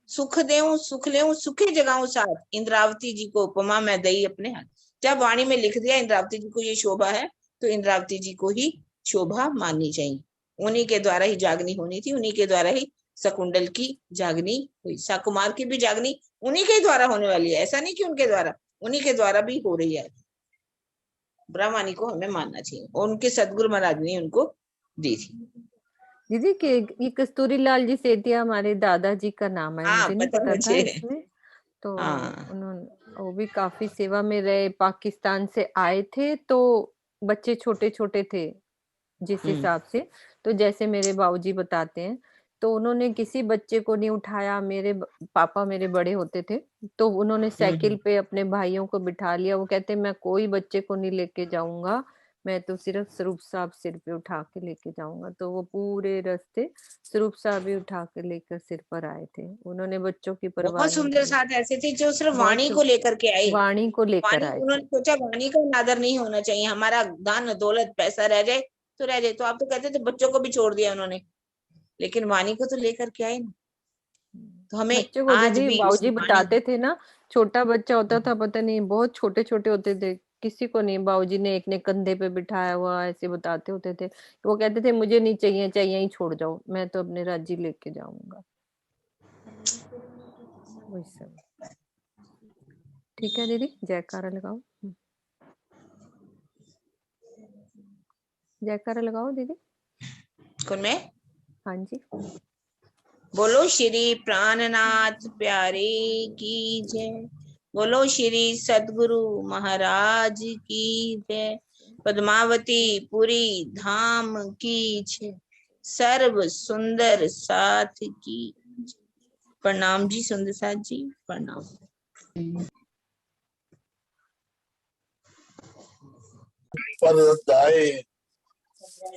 सुख देऊं सुख लेऊं सुखे जगाऊं साथ, इंद्रावती जी को उपमा मैं दई अपने हाथ। जब वाणी में लिख दिया इंद्रावती जी को ये शोभा है, तो इंद्रावती जी को ही शोभा माननी चाहिए। उन्हीं के द्वारा ही जागनी होनी थी, उन्हीं के द्वारा ही शकुंडल की जागनी हुई, साकुमार की भी जागनी उन्हीं के द्वारा होने वाली है, ऐसा नहीं कि उनके द्वारा, उन्हीं के द्वारा भी हो रही है। ब्रह्मवाणी को हमें मानना चाहिए, और उनके सदगुरु महाराज ने उनको दी थी। दीदी के ये कस्तूरी लाल जी सेठिया हमारे दादाजी का नाम है, हाँ, मुझे नहीं पता पता था मुझे। इसमें। तो हाँ। उन्होंने वो भी काफी सेवा में रहे, पाकिस्तान से आए थे, तो बच्चे छोटे छोटे थे जिस हिसाब से, तो जैसे मेरे बाबूजी बताते हैं, तो उन्होंने किसी बच्चे को नहीं उठाया। मेरे पापा मेरे बड़े होते थे, तो उन्होंने साइकिल पे अपने भाइयों को बिठा लिया। वो कहते मैं कोई बच्चे को नहीं लेके जाऊंगा, मैं तो सिर्फ स्वरूप साहब सिर पे उठा के लेके जाऊंगा। तो वो पूरे रास्ते स्वरूप साहब ही उठा के लेकर सिर पर आए थे। उन्होंने बच्चों की परवाह बहुत नहीं सुंदर की। साथ ऐसे थे जो सिर्फ बहुत वाणी को लेकर के आए, वाणी को लेकर वाणी, आए थे। उन्होंने सोचा वाणी का नादर नहीं होना चाहिए, हमारा दान दौलत पैसा रह जाए तो रह जाए। तो आप तो कहते थे बच्चों को भी छोड़ दिया उन्होंने, लेकिन वाणी को तो लेकर के आए ना। तो हमें बच्चों को आज दीदी भी उस बाबूजी वाणी, बताते थे ना, छोटा बच्चा होता था, पता नहीं बहुत छोटे छोटे होते थे, किसी को नहीं, बाबूजी ने एक ने कंधे पे बिठाया हुआ ऐसे बताते होते थे। वो कहते थे मुझे नहीं चाहिए, चाहिए ही छोड़ जाओ, मैं तो अपने राज्य लेके जाऊंगा। वही सब। ठीक है दीदी, जयकारा लगाओ। जयकारा लगाओ दीदी। कौन में? हाँ जी। बोलो श्री प्राणनाथ प्यारे की जय, बोलो श्री सदगुरु महाराज की जय, पद्मावती पुरी धाम की जय, सर्व सुंदर साथ की जय। प्रणाम जी सुंदर साथ जी, प्रणाम।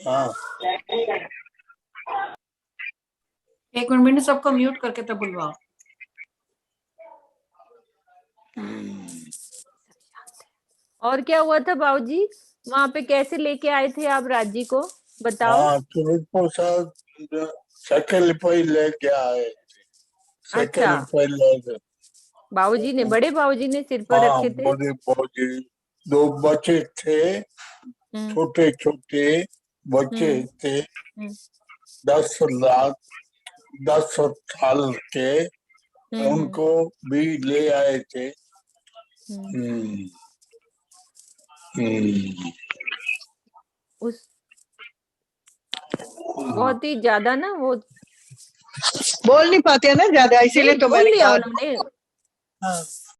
हाँ, एक मिनट सबको म्यूट करके तब बुलवाओ। और क्या हुआ था बाबूजी, वहां पे कैसे लेके आए थे आप राज्य को, बताओ। हाँ, प्रसाद साइकिल पे लेके आए थे। साइकिल पे लेके बाबूजी ने, बड़े बाबूजी ने सिर पर रखे थे। बड़े बाबूजी, दो बच्चे थे, छोटे छोटे बच्चे थे, 10 साल के, उनको भी ले आए थे। उस बहुत ही ज्यादा ना, वो बोल नहीं पाते हैं ना ज्यादा, इसीलिए तो मैंने कहा। उन्होंने